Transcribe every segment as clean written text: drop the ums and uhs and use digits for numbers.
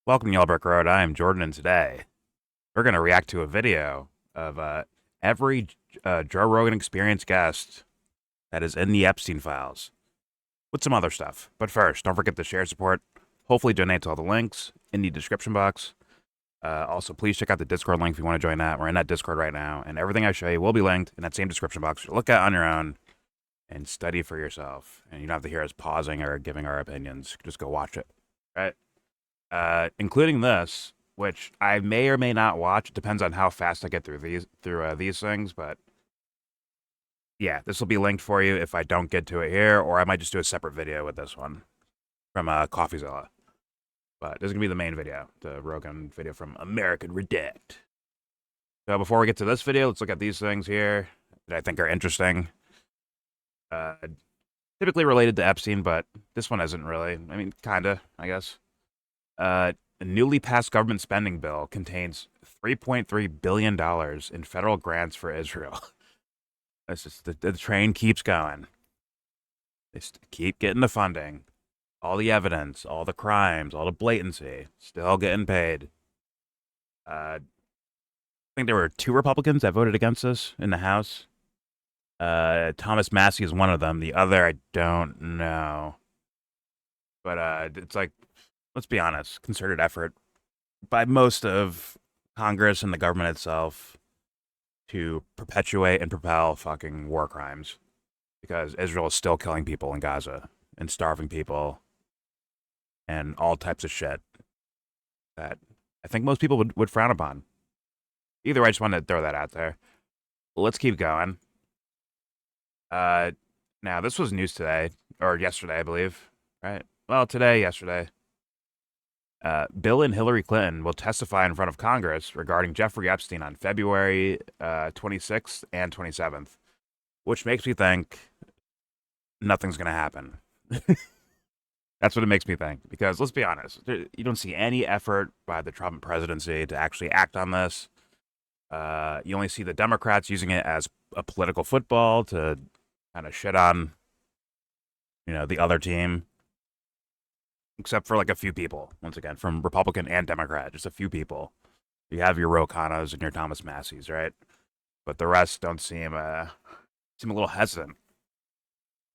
Welcome to YellBro. I am Jordan, and today we're going to react to a video of every Joe Rogan Experience guest that is in the Epstein files with some other stuff. But first, don't forget to share support. Hopefully, donate to all the links in the description box. Also, please check out the Discord link if you want to join that. We're in that Discord right now, and everything I show you will be linked in that same description box. Look at it on your own and study for yourself. And you don't have to hear us pausing or giving our opinions. Just go watch it, right? Including this, which I may or may not watch. It depends on how fast I get through these things. But yeah, this will be linked for you if I don't get to it here, or I might just do a separate video with this one from CoffeeZilla. But this is gonna be the main video, the Rogan video from American Redact. So before we get to this video, let's look at these things here that I think are interesting. Typically related to Epstein, but this one isn't really. I mean, kinda, I guess. A newly passed government spending bill contains $3.3 billion in federal grants for Israel. That's just the train keeps going. They keep getting the funding, all the evidence, all the crimes, all the blatancy, still getting paid. I think there were 2 Republicans that voted against this in the House. Thomas Massie is one of them. The other, I don't know. But it's like, let's be honest, concerted effort by most of Congress and the government itself to perpetuate and propel fucking war crimes, because Israel is still killing people in Gaza and starving people and all types of shit that I think most people would frown upon. Either way, I just wanted to throw that out there. Let's keep going. Now, this was news today, or yesterday, I believe, right? Well, yesterday. Bill and Hillary Clinton will testify in front of Congress regarding Jeffrey Epstein on February 26th and 27th, which makes me think nothing's going to happen. That's what it makes me think, because let's be honest, you don't see any effort by the Trump presidency to actually act on this. You only see the Democrats using it as a political football to kind of shit on, the other team. Except for like a few people, once again, from Republican and Democrat, just a few people. You have your Ro Khannas and your Thomas Massies, right? But the rest don't seem a little hesitant.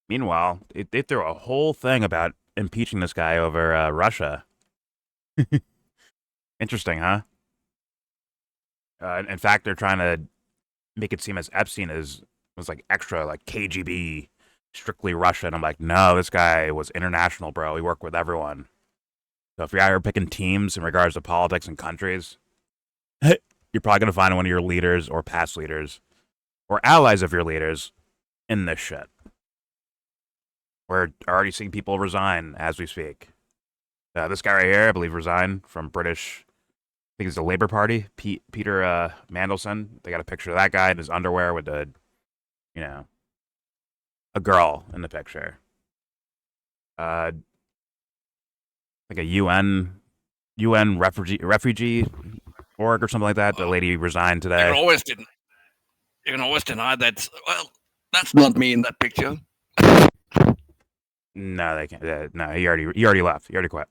Meanwhile, they threw a whole thing about impeaching this guy over Russia. Interesting, huh? In fact, they're trying to make it seem as Epstein was like extra, like KGB, strictly Russian. I'm like, no, this guy was international, bro. He worked with everyone. So if you're ever picking teams in regards to politics and countries, you're probably going to find one of your leaders or past leaders or allies of your leaders in this shit. We're already seeing people resign as we speak. This guy right here, I believe, resigned from British, I think it's the Labour Party, Peter Mandelson. They got a picture of that guy in his underwear with a girl in the picture. Like a UN refugee org or something like that. The lady resigned today. You can always deny that. Well, that's not me in that picture. No, they can't. No, he already left. He already quit.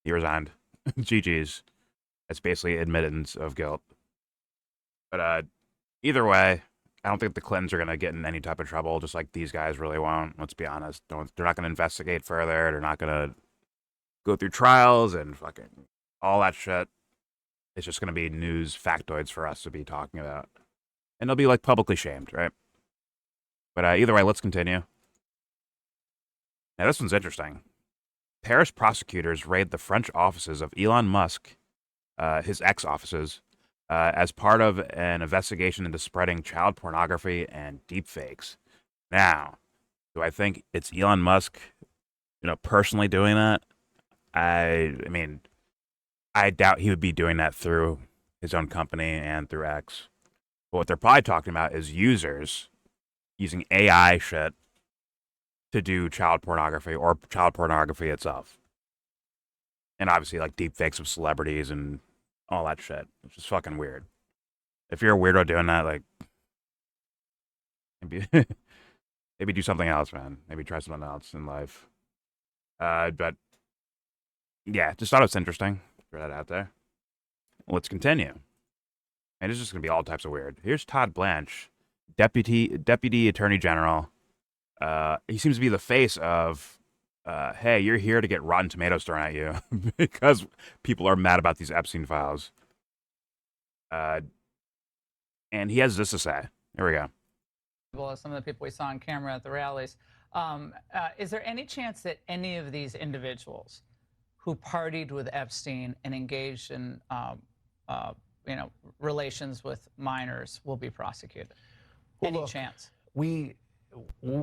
He resigned. GG's. That's basically admittance of guilt. But either way, I don't think the Clintons are going to get in any type of trouble, just like these guys really won't. Let's be honest. They're not going to investigate further. They're not going to go through trials and fucking all that shit. It's just going to be news factoids for us to be talking about. And they'll be like publicly shamed, right? But either way, let's continue. Now, this one's interesting. Paris prosecutors raid the French offices of Elon Musk, his ex-offices, as part of an investigation into spreading child pornography and deepfakes. Now, do I think it's Elon Musk, personally doing that? I mean, I doubt he would be doing that through his own company and through X. But what they're probably talking about is users using AI shit to do child pornography or child pornography itself. And obviously, like, deepfakes of celebrities and all that shit, which is fucking weird. If you're a weirdo doing that, like, maybe do something else, man. Maybe try something else in life. But yeah, just thought it was interesting. throw that out there. Let's continue. And it's just gonna be all types of weird. Here's Todd Blanche, Deputy Attorney General. He seems to be the face of, hey, you're here to get Rotten Tomatoes thrown at you because people are mad about these Epstein files. And he has this to say. Here we go. Well, some of the people we saw on camera at the rallies. Is there any chance that any of these individuals who partied with Epstein and engaged in, relations with minors will be prosecuted? Well, Any look, chance?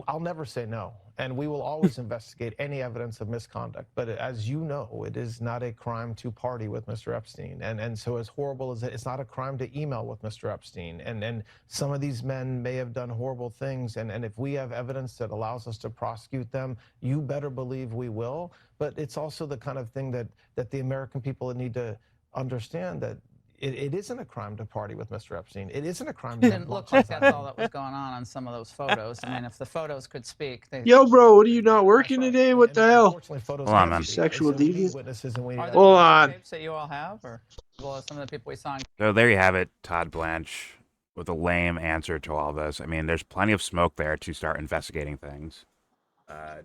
I'll never say no, and we will always investigate any evidence of misconduct. But as you know, it is not a crime to party with Mr. Epstein, and so as horrible as it's not a crime to email with Mr. Epstein. And some of these men may have done horrible things, and if we have evidence that allows us to prosecute them, you better believe we will. But it's also the kind of thing that the American people need to understand, that it isn't a crime to party with Mr. Epstein. It isn't a crime to Didn't look like that's all that was going on some of those photos. I mean, if the photos could speak. YellBro, what are you not working today? What the hell? Unfortunately, photos Hold on, can't man. speak. Sexual So we need deviance? witnesses, and we Are need there Hold on. tapes that you all have, or well, some of the people we saw on So there you have it, Todd Blanche, with a lame answer to all this. I mean, there's plenty of smoke there to start investigating things. Well,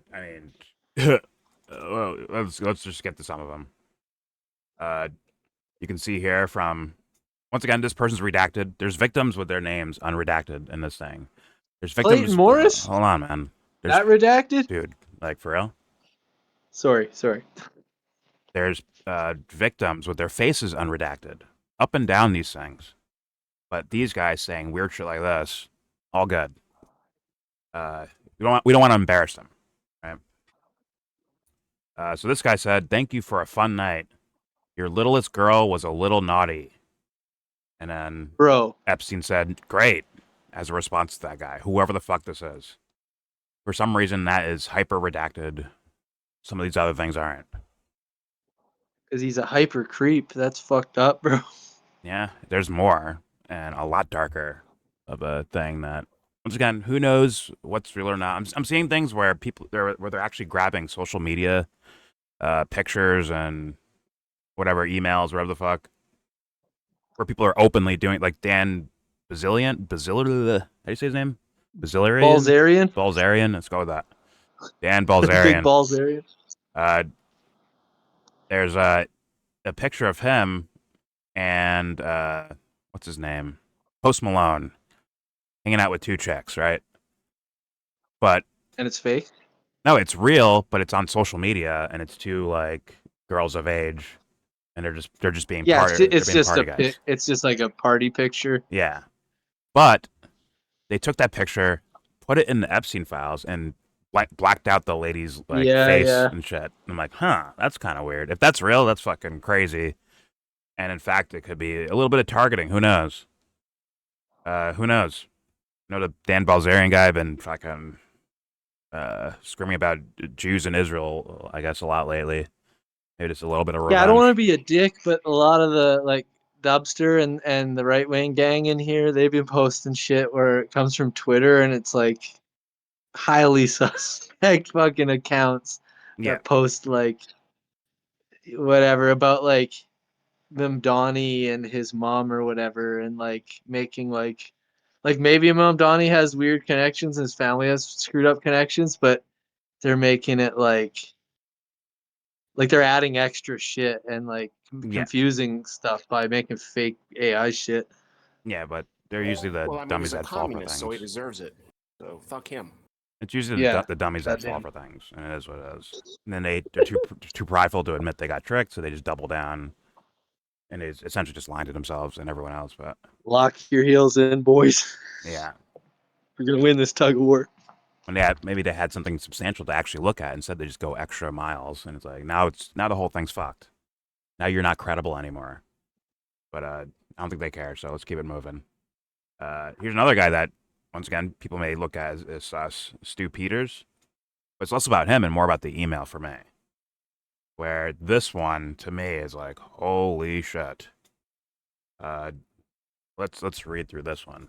let's just get to some of them. You can see here from, once again, this person's redacted. There's victims with their names unredacted in this thing. There's victims. Clayton Morris? Hold on, man. That redacted? Dude, like for real? Sorry. There's victims with their faces unredacted, up and down these things. But these guys saying weird shit like this, all good. We don't want to embarrass them, right? So this guy said, "Thank you for a fun night. Your littlest girl was a little naughty." And then Bro. Epstein said, "Great," as a response to that guy, whoever the fuck this is. For some reason, that is hyper redacted. Some of these other things aren't. Because he's a hyper creep. That's fucked up, bro. Yeah, there's more and a lot darker of a thing that, once again, who knows what's real or not. I'm seeing things where they're actually grabbing social media pictures and whatever emails, whatever the fuck, where people are openly doing, like Dan Bazillion, how do you say his name? Balzarian. Let's go with that. Dan Big Balzarian. Balzarian. There's a picture of him and what's his name? Post Malone hanging out with two chicks, right? But And it's fake? no, it's real, but it's on social media and it's two like girls of age, and they're just being Yeah, party, it's just party guys. it's just like a party picture. Yeah, but they took that picture, put it in the Epstein files, and blacked out the lady's like face and shit. And I'm like, huh, that's kind of weird. If that's real, that's fucking crazy. And in fact, it could be a little bit of targeting. Who knows? Who knows? You know, the Dan Balzarian guy been fucking screaming about Jews in Israel, I guess, a lot lately. Maybe just a little bit of revenge. Yeah, I don't want to be a dick, but a lot of the like Dubster and the right wing gang in here, they've been posting shit where it comes from Twitter and it's like highly suspect fucking accounts that post like whatever about like them Donnie and his mom or whatever, and like making like maybe Mom Donnie has weird connections and his family has screwed up connections, but they're making it like they're adding extra shit and like confusing stuff by making fake AI shit. Yeah, but they're usually the dummies that fall for things. So he deserves it. So fuck him. It's usually the dummies that fall for things, and it is what it is. And then they're too prideful to admit they got tricked, so they just double down, and they essentially just lying to themselves and everyone else. But lock your heels in, boys. Yeah, we're gonna win this tug of war. And maybe they had something substantial to actually look at. Instead, they just go extra miles, and it's like now the whole thing's fucked. Now you're not credible anymore. But I don't think they care, so let's keep it moving. Here's another guy that, once again, people may look at as sus, Stu Peters. But it's less about him and more about the email for me. Where this one, to me, is like, holy shit. Let's read through this one.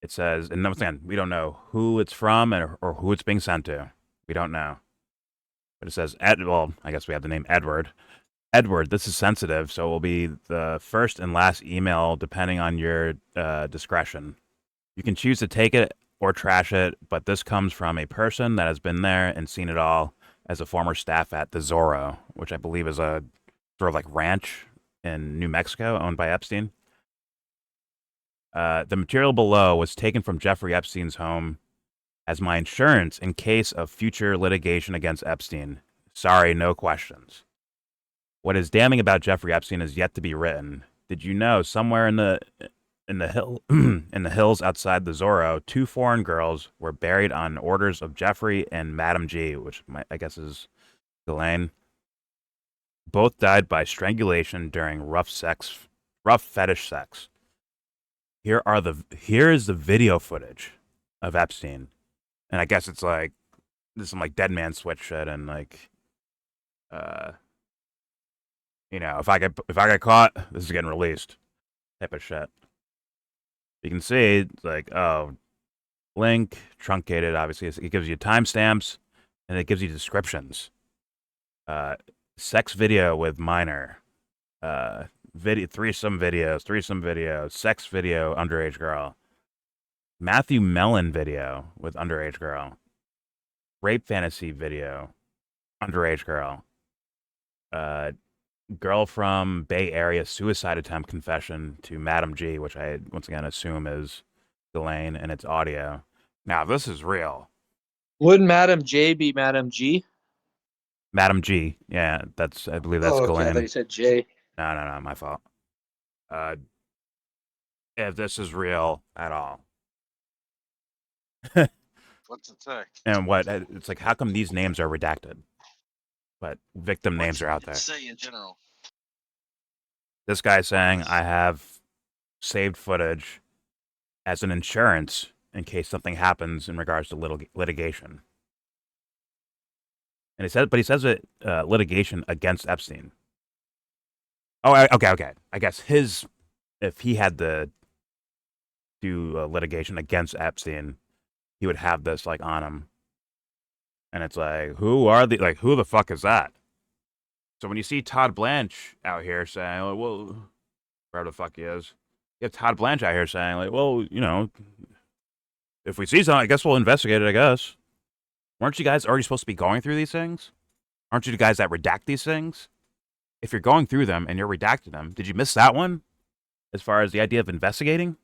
It says, and once again, we don't know who it's from or who it's being sent to. We don't know. But it says, well, I guess we have the name Edward. Edward, this is sensitive, so it will be the first and last email depending on your discretion. You can choose to take it or trash it, but this comes from a person that has been there and seen it all as a former staff at the Zorro, which I believe is a sort of like ranch in New Mexico owned by Epstein. The material below was taken from Jeffrey Epstein's home as my insurance in case of future litigation against Epstein. Sorry, no questions. What is damning about Jeffrey Epstein is yet to be written. Did you know somewhere in the in the hills outside the Zorro, 2 foreign girls were buried on orders of Jeffrey and Madam G, which I guess is Ghislaine. Both died by strangulation during rough fetish sex. Here is the video footage of Epstein, and I guess it's like there's some like dead man switch shit and like, if I get caught, this is getting released, type of shit. You can see it's like, oh, link truncated. Obviously, it gives you timestamps and it gives you descriptions. Sex video with minor. Threesome video, sex video, underage girl. Matthew Mellon video with underage girl. Rape fantasy video, underage girl. Girl from Bay Area suicide attempt confession to Madam G, which I once again assume is Ghislaine, and it's audio. Now this is real. Wouldn't Madam J be Madam G? Madam G, yeah, I believe that's okay, Ghislaine. I thought you said J. No, my fault. If this is real at all. What's it say? And it's like, how come these names are redacted? But victim names are out there. Say in general. This guy saying, I have saved footage as an insurance in case something happens in regards to litigation. And he says it litigation against Epstein. Oh, okay. I guess if he had to do litigation against Epstein, he would have this like on him. And it's like, who the fuck is that? So when you see Todd Blanche out here saying, well, wherever the fuck he is, you have Todd Blanche out here saying, like, well, if we see something, I guess we'll investigate it, I guess. Weren't you guys already supposed to be going through these things? Aren't you the guys that redact these things? If you're going through them and you're redacting them, did you miss that one? As far as the idea of investigating?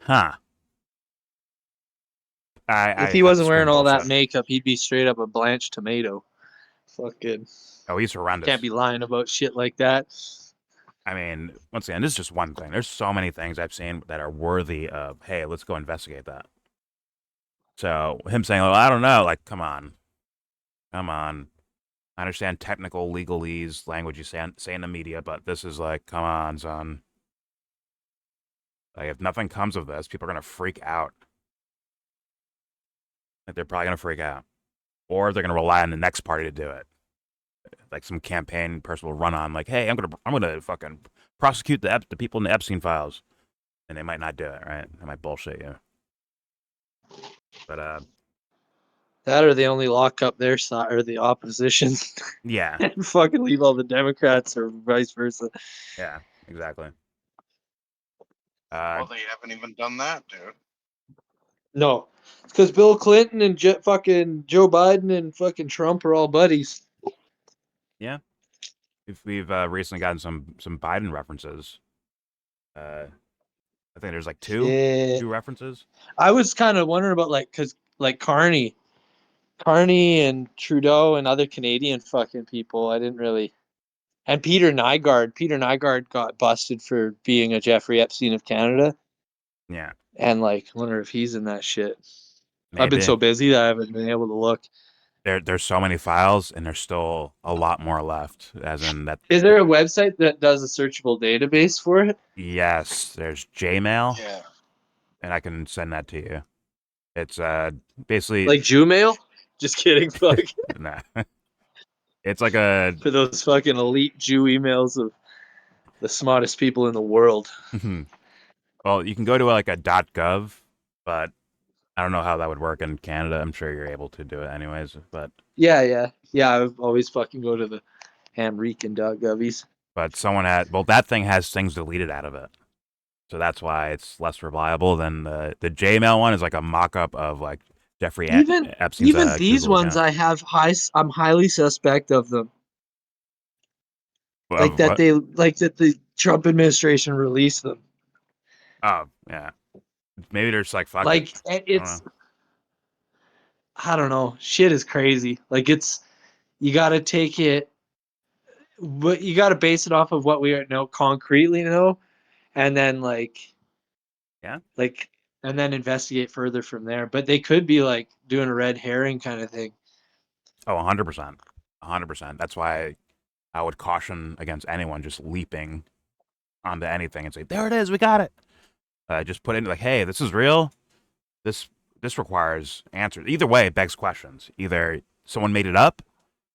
Huh. If he wasn't wearing all that makeup, he'd be straight up a blanched tomato. Fucking. Oh, he's horrendous. Can't be lying about shit like that. I mean, once again, this is just one thing. There's so many things I've seen that are worthy of, hey, let's go investigate that. So him saying, well, I don't know, like, come on. I understand technical legalese language you say in the media, but this is like, come on, son. Like, if nothing comes of this, people are gonna freak out. Like, they're probably gonna freak out, or they're gonna rely on the next party to do it. Like some campaign person will run on, like, hey, I'm gonna fucking prosecute the people in the Epstein files, and they might not do it, right? They might bullshit you. But that or they only lock up their side or the opposition. Yeah. And fucking leave all the Democrats or vice versa. Yeah, exactly. Well, they haven't even done that, dude. No, because Bill Clinton and fucking Joe Biden and fucking Trump are all buddies. Yeah, we've recently gotten some Biden references. I think there's like two references. I was kind of wondering about because Carney and Trudeau and other Canadian fucking people. I didn't really. And Peter Nygard got busted for being a Jeffrey Epstein of Canada. Yeah. And wonder if he's in that shit. Maybe. I've been so busy that I haven't been able to look. There's so many files, and there's still a lot more left. As in that. Is there a website that does a searchable database for it? Yes, there's Gmail. Yeah. And I can send that to you. It's basically like Gmail. Just kidding, fuck. Nah. It's like a for those fucking elite Jew emails of the smartest people in the world. Well, you can go to like a .gov, but I don't know how that would work in Canada. I'm sure you're able to do it anyways, but yeah. I always fucking go to the Hamrican.govies. But someone had that thing has things deleted out of it, so that's why it's less reliable than the Gmail one is like a mock-up of like Jeffrey Epstein's Even these Google ones, account. I'm highly suspect of them. Like that What? the Trump administration released them. Oh yeah, maybe they're just like fuck Like it. I don't it's, know. I don't know. Shit is crazy. Like you got to take it, but you got to base it off of what we know concretely know, and then Yeah. and then investigate further from there. But they could be like doing a red herring kind of thing. Oh, 100%, 100%. That's why I would caution against anyone just leaping onto anything and say, "There it is, we got it." Just put in like, "Hey, this is real. This requires answers." Either way, it begs questions. Either someone made it up,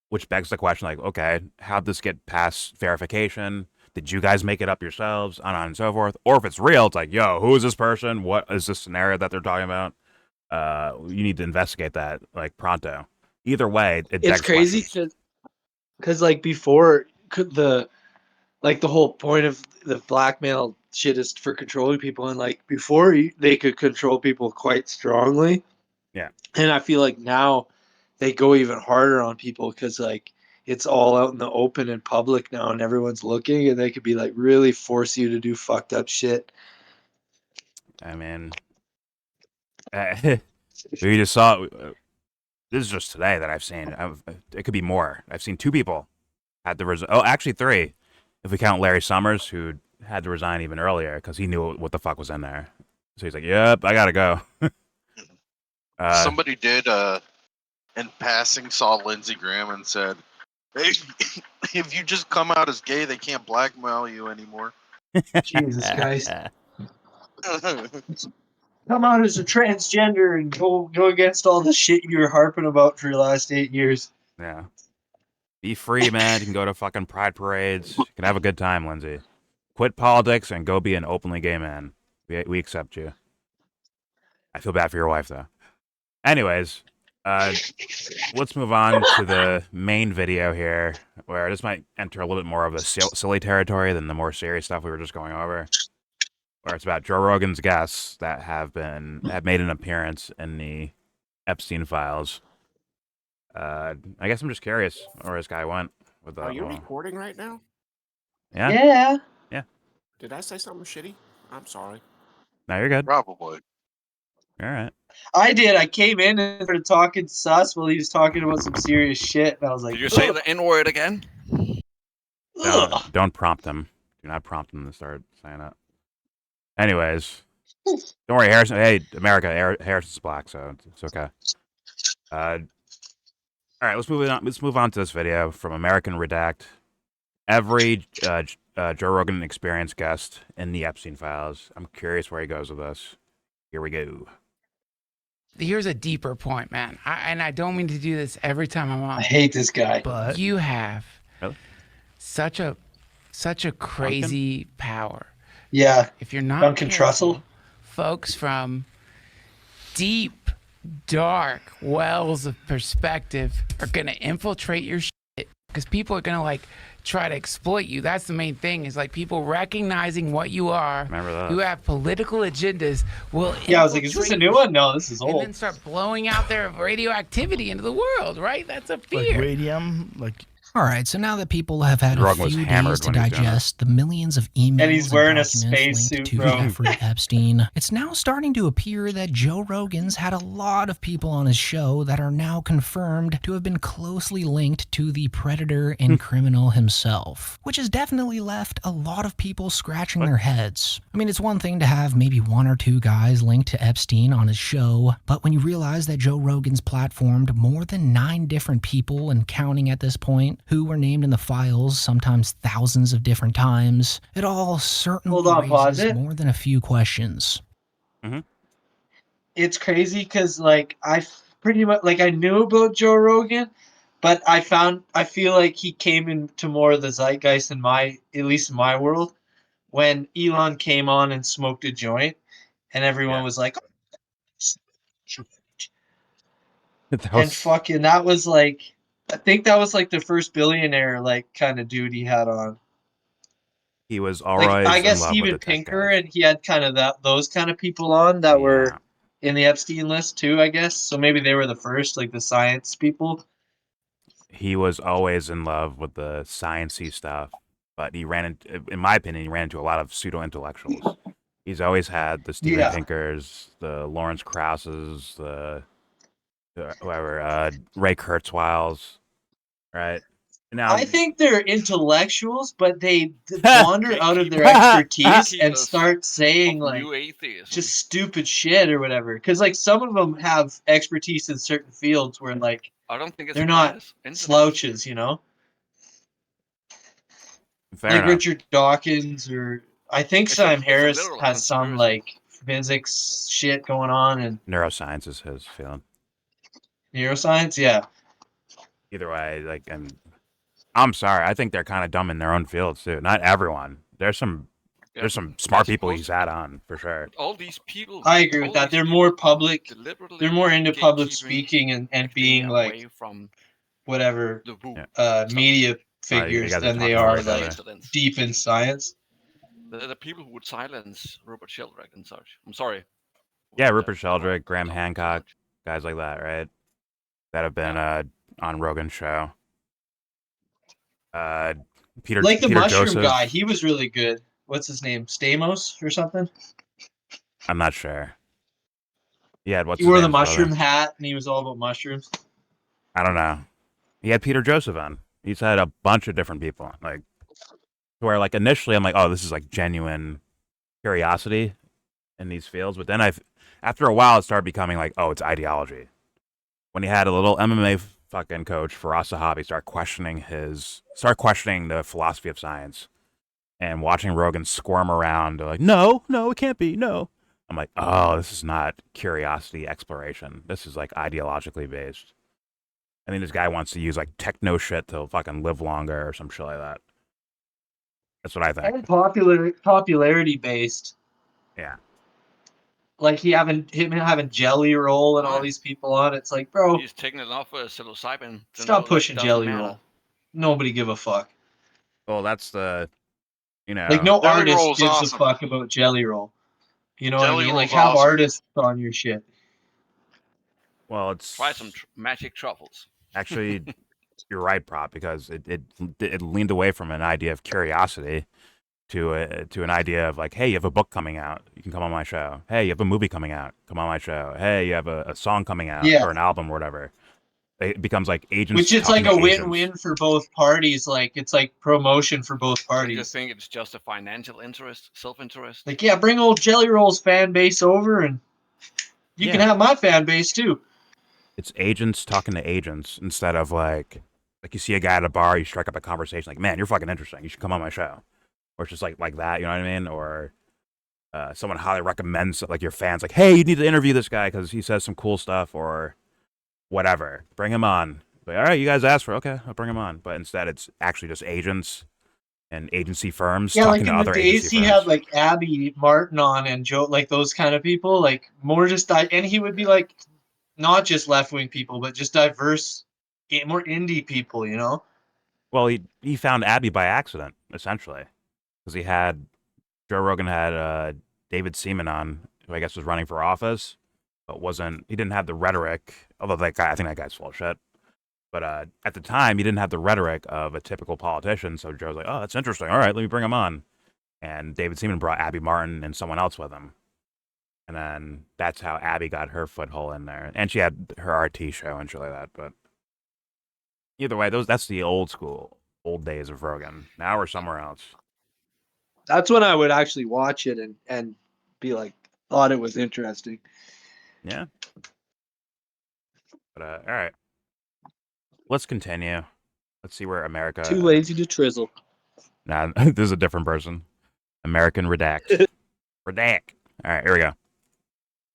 which begs the question, like, okay, how'd this get past verification? Did you guys make it up yourselves? On and so forth. Or if it's real, it's like, yo, who is this person? What is this scenario that they're talking about? You need to investigate that like pronto. Either way, it It's begs crazy questions. because like before the whole point of the blackmail shit is for controlling people, and like before they could control people quite strongly. Yeah. And I feel like now they go even harder on people because like it's all out in the open and public now, and everyone's looking, and they could be like really force you to do fucked up shit. I mean, we just saw. This is just today that I've seen. It could be more. I've seen 2 people had to resign. Oh, actually 3, if we count Larry Summers, who had to resign even earlier because he knew what the fuck was in there. So he's like, "Yep, I gotta go." Somebody did, in passing, saw Lindsey Graham and said, "Hey, if you just come out as gay, they can't blackmail you anymore." Jesus Christ. Come out as a transgender and go against all the shit you were harping about for your last 8 years. Yeah. Be free, man. You can go to fucking pride parades. You can have a good time, Lindsay. Quit politics and go be an openly gay man. We accept you. I feel bad for your wife, though. Anyways, let's move on to the main video here, where this might enter a little bit more of the silly territory than the more serious stuff we were just going over, where it's about Joe Rogan's guests that have made an appearance in the Epstein files. I guess I'm just curious where this guy went with the. Are you recording right now? Yeah. Yeah. Did I say something shitty? I'm sorry. No, you're good. Probably. All right. I did. I came in and started talking sus while he was talking about some serious shit, and I was like, Did you say the N word again? ugh. Don't prompt him. Do not prompt him to start saying that. Anyways, don't worry, Harrison. Hey, America, Harrison's black, so it's okay. All right, let's move on. Let's move on to this video from American Redact. Every Joe Rogan Experience guest in the Epstein files. I'm curious where he goes with this. Here we go. Here's a deeper point, man. I don't mean to do this every time I'm on. I hate this guy. But you have Really? such a crazy power. Yeah. If you're not Duncan careful, Trussell? folks from deep, dark wells of perspective are gonna infiltrate your shit because people are gonna like try to exploit you. That's the main thing, is like people recognizing what you are. Remember that? You have political agendas will Yeah, I was like, is this a new one? No, this is and old. then start blowing out their radioactivity into the world, right? That's a Like fear. radium, like All right, so now that people have had a Rogan was few hammered days to when he was doing digest the millions of emails And he's wearing a documents spacesuit, linked to bro. Jeffrey Epstein, it's now starting to appear that Joe Rogan's had a lot of people on his show that are now confirmed to have been closely linked to the predator and criminal himself, which has definitely left a lot of people scratching their heads. I mean, it's one thing to have maybe 1 or 2 guys linked to Epstein on his show, but when you realize that Joe Rogan's platformed more than 9 different people and counting at this point who were named in the files, sometimes thousands of different times, it all certainly Hold on, pause raises it. more than a few questions. It's crazy because like I pretty much like I knew about Joe Rogan, but I feel like he came into more of the zeitgeist in at least in my world, when Elon came on and smoked a joint, and everyone Yeah. was like, That and was- fucking that was like I think that was like the first billionaire like kind of dude he had on. He was Like always I in guess love with Steven the tech Pinker, guys. and he had kind of those kind of people on that were Yeah. in the Epstein list too, I guess. So maybe they were the first, like the science people. He was always in love with the sciencey stuff, but he ran into, in my opinion, he ran into a lot of pseudo intellectuals. He's always had the Steven Yeah. Pinkers, the Lawrence Krauses, the whoever, Ray Kurzweils, right? Now, I think they're intellectuals, but they wander out of their expertise and Gatekeepers start saying of like new atheism. just stupid shit or whatever. Because like some of them have expertise in certain fields where like I don't think it's they're not internet. slouches, you know. fair Like enough. Richard Dawkins, or I think It's Sam a Harris literal has some conspiracy. like physics shit going on and Neuroscience is his field. neuroscience. Yeah, Either way, like, I'm sorry. I think they're kind of dumb in their own fields too. Not everyone. There's some smart people he's had on for sure. All these people. I agree with all that. these They're more people public. deliberately They're more into public gatekeeping speaking and academia being like away from whatever the woo. media You figures guys are than they talking over are each like other. deep in science. The people who would silence Robert Sheldrake and such. I'm sorry. Yeah, Rupert Sheldrake, Graham Hancock, guys like that, right? That have been on Rogan's show. Peter, Like the Peter mushroom Joseph. guy, he was really good. What's his name? Stamos or something? I'm not sure. Yeah, what's He his wore the name's brother? mushroom hat and he was all about mushrooms. I don't know. He had Peter Joseph on. He's had a bunch of different people. Like, where like initially I'm like, oh, this is like genuine curiosity in these fields, but then after a while it started becoming like, oh, it's ideology. When he had a little MMA fucking coach, Firas Zahabi, start questioning the philosophy of science, and watching Rogan squirm around like, no, it can't be, no. I'm like, oh, this is not curiosity exploration. This is like ideologically based. I think this guy wants to use like techno shit to fucking live longer or some shit like that. That's what I think. And popularity based. Yeah. Like him having Jelly Roll and all Why? these people on. It's like, bro, He's taking it off psilocybin. to stop know that pushing it doesn't Jelly matter. Roll. Nobody give a fuck. Well, that's the, you know. Like no Jelly artist Roll's gives awesome. a fuck about Jelly Roll. You know what I Jelly mean? Like Roll's have awesome. artists on your shit. Well, it's Try some magic truffles. actually you're right, Prop, because it leaned away from an idea of curiosity to an idea of like, hey, you have a book coming out, you can come on my show. Hey, you have a movie coming out, come on my show. Hey, you have a song coming out Yeah. or an album or whatever. It becomes like agents. Which it's talking like a to agents. win-win for both parties. Like it's like promotion for both Don't you parties. think it's just a financial interest, self-interest? Like, yeah, bring old Jelly Roll's fan base over and you can Yeah. have my fan base too. It's agents talking to agents instead of like you see a guy at a bar, you strike up a conversation like, man, you're fucking interesting, you should come on my show. Or it's just like that, you know what I mean? Or someone highly recommends, like your fans, like, hey, you need to interview this guy because he says some cool stuff or whatever. Bring him on. Like, all right, you guys asked for it. Okay, I'll bring him on. But instead, it's actually just agents and agency firms Yeah, talking like to in the other days agency he firms. had like Abby Martin on and Joe, like those kind of people, like more just and he would be like not just left-wing people, but just diverse, more indie people, you know? Well, he found Abby by accident, essentially, because Joe Rogan had David Seaman on, who I guess was running for office, but he didn't have the rhetoric. Although I think that guy's full of shit. But at the time, he didn't have the rhetoric of a typical politician. So Joe's like, oh, that's interesting. All right, let me bring him on. And David Seaman brought Abby Martin and someone else with him. And then that's how Abby got her foothold in there. And she had her RT show and shit like that. But either way, that's the old days of Rogan. Now we're somewhere else. That's when I would actually watch it and be like, thought it was interesting. Yeah. But all right. Let's continue. Let's see where America. Too lazy to trizzle. Nah, this is a different person. American Redact. Redact. All right, here we go.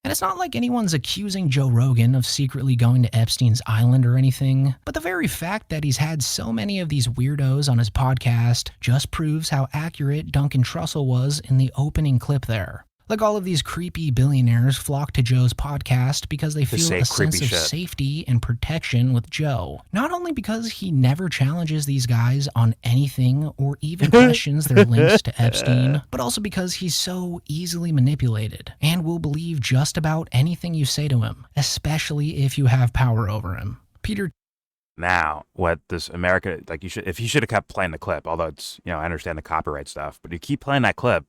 And it's not like anyone's accusing Joe Rogan of secretly going to Epstein's island or anything, but the very fact that he's had so many of these weirdos on his podcast just proves how accurate Duncan Trussell was in the opening clip there. Like all of these creepy billionaires flock to Joe's podcast because they feel say a sense creepy of shit. safety and protection with Joe. Not only because he never challenges these guys on anything or even questions their links to Epstein, but also because he's so easily manipulated and will believe just about anything you say to him, especially if you have power over him. Peter. Now, what this America, like, you should have kept playing the clip, although it's, I understand the copyright stuff, but you keep playing that clip.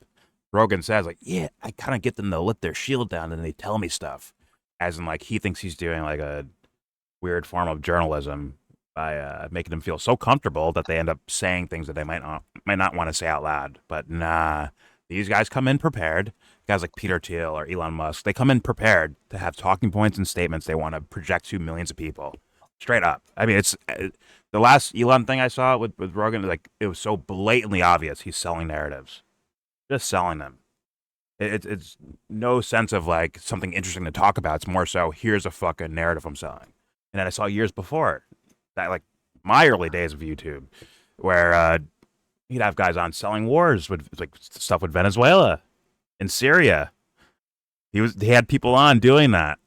Rogan says, like, yeah, I kind of get them to let their shield down and they tell me stuff. As in, like, he thinks he's doing, like, a weird form of journalism by making them feel so comfortable that they end up saying things that they might not want to say out loud. But nah, these guys come in prepared. Guys like Peter Thiel or Elon Musk, they come in prepared to have talking points and statements they want to project to millions of people. Straight up. I mean, it's the last Elon thing I saw with Rogan, like, it was so blatantly obvious he's selling narratives. Just selling them. It's no sense of, like, something interesting to talk about. It's more so, here's a fucking narrative I'm selling. And then I saw years before, that, like, my early days of YouTube, where he'd have guys on selling wars with, like, stuff with Venezuela and Syria. He had people on doing that.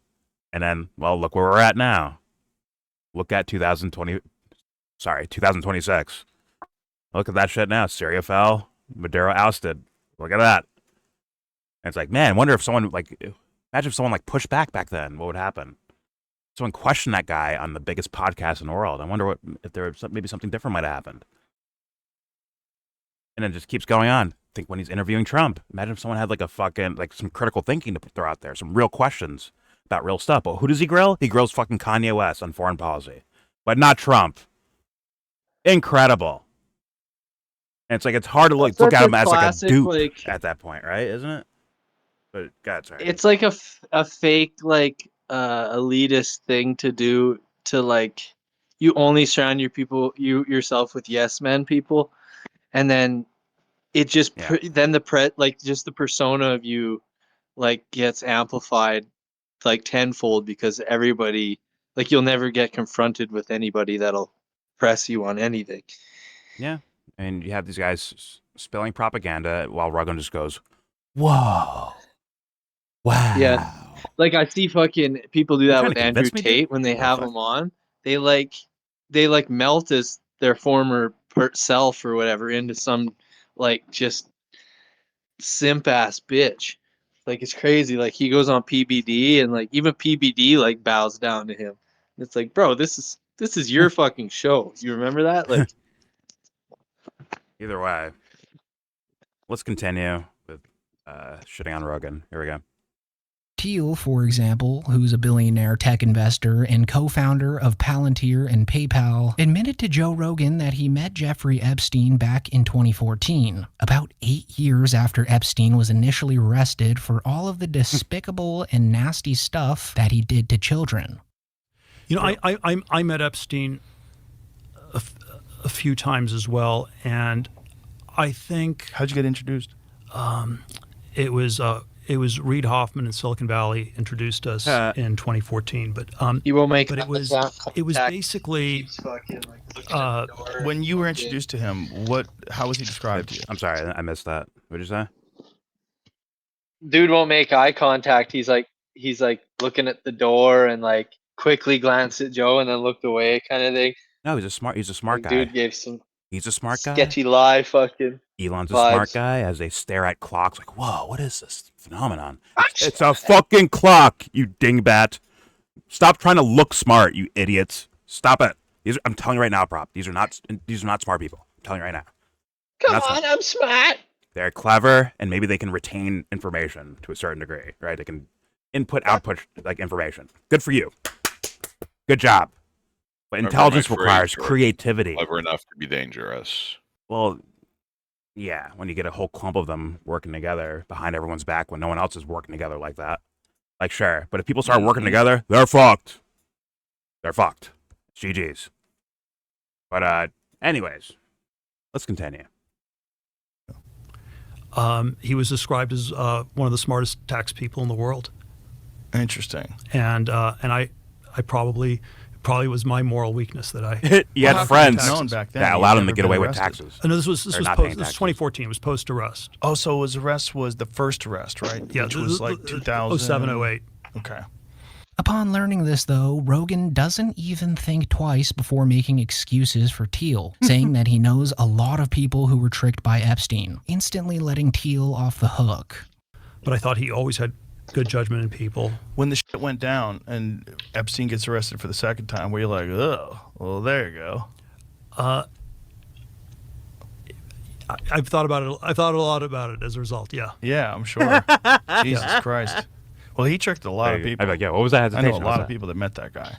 And then, well, look where we're at now. Look at 2026. Look at that shit now. Syria fell. Maduro ousted. Look at that. And it's like, man, I wonder if someone, like, imagine if someone, like, pushed back then. What would happen? Someone questioned that guy on the biggest podcast in the world. I wonder if there was maybe something different might have happened. And then it just keeps going on. Think when he's interviewing Trump. Imagine if someone had, like, a fucking, like, some critical thinking to throw out there. Some real questions about real stuff. But who does he grill? He grills fucking Kanye West on foreign policy. But not Trump. Incredible. And it's like, it's hard to look at him as, like, a dupe, like, at that point, right? Isn't it? But God, sorry. It's like a fake, like, elitist thing to do, to, like, you only surround yourself with yes men people, and then it just then just the persona of you, like, gets amplified, like, tenfold, because everybody, like, you'll never get confronted with anybody that'll press you on anything. Yeah. And you have these guys spilling propaganda while Rogan just goes, whoa. Wow. Yeah. Like, I see fucking people do that with Andrew Tate when they have him on. They melt as their former self or whatever into some, like, just simp ass bitch. Like, it's crazy. Like, he goes on PBD and, like, even PBD, like, bows down to him. It's like, bro, this is your fucking show. You remember that? Like, either way, let's continue with shitting on Rogan. Here we go. Thiel, for example, who's a billionaire tech investor and co-founder of Palantir and PayPal, admitted to Joe Rogan that he met Jeffrey Epstein back in 2014, about 8 years after Epstein was initially arrested for all of the despicable and nasty stuff that he did to children. You know, I met Epstein a few times as well, and I think... How'd you get introduced? It was Reid Hoffman in Silicon Valley introduced us in 2014. But he will make. But it was basically when you were introduced to him. How was he described to you? I'm sorry, I missed that. What did you say? Dude won't make eye contact. He's like looking at the door and, like, quickly glanced at Joe and then looked away, kind of thing. No, he's a smart guy. Dude gave some. He's a smart guy. Sketchy lie, fucking. Elon's a vibes. smart guy as they stare at clocks like, whoa, what is this phenomenon? It's a fucking clock, you dingbat. Stop trying to look smart, you idiots. Stop it. I'm telling you right now, Prop. These are not smart people. I'm telling you right now. Come on, I'm smart. They're clever, and maybe they can retain information to a certain degree, right? They can output, like, information. Good for you. Good job. But intelligence requires creativity. Clever enough to be dangerous. Well, yeah, when you get a whole clump of them working together behind everyone's back when no one else is working together like that. Like, sure. But if people start working together, they're fucked. They're fucked. GG's. But, anyways, let's continue. He was described as one of the smartest tax people in the world. Interesting. And I probably probably was my moral weakness that I. You had friends known back then, that he allowed had him to never get been away with arrested. taxes. No, this was Or post, not paying this was taxes. 2014. It was post arrest. Oh, so his arrest was the first arrest, right? Yeah, Which was like 2000. 07, 08. Okay. Upon learning this, though, Rogan doesn't even think twice before making excuses for Teal, saying that he knows a lot of people who were tricked by Epstein, instantly letting Teal off the hook. But I thought he always had good judgment in people. When the shit went down and Epstein gets arrested for the second time, where you're like, oh, well, there you go. I've thought about it. I thought a lot about it as a result. Yeah. Yeah, I'm sure. Jesus Christ. Well, he tricked a lot of people. I'm like, yeah, what was that I hesitation? know a What lot was of that? people that met that guy.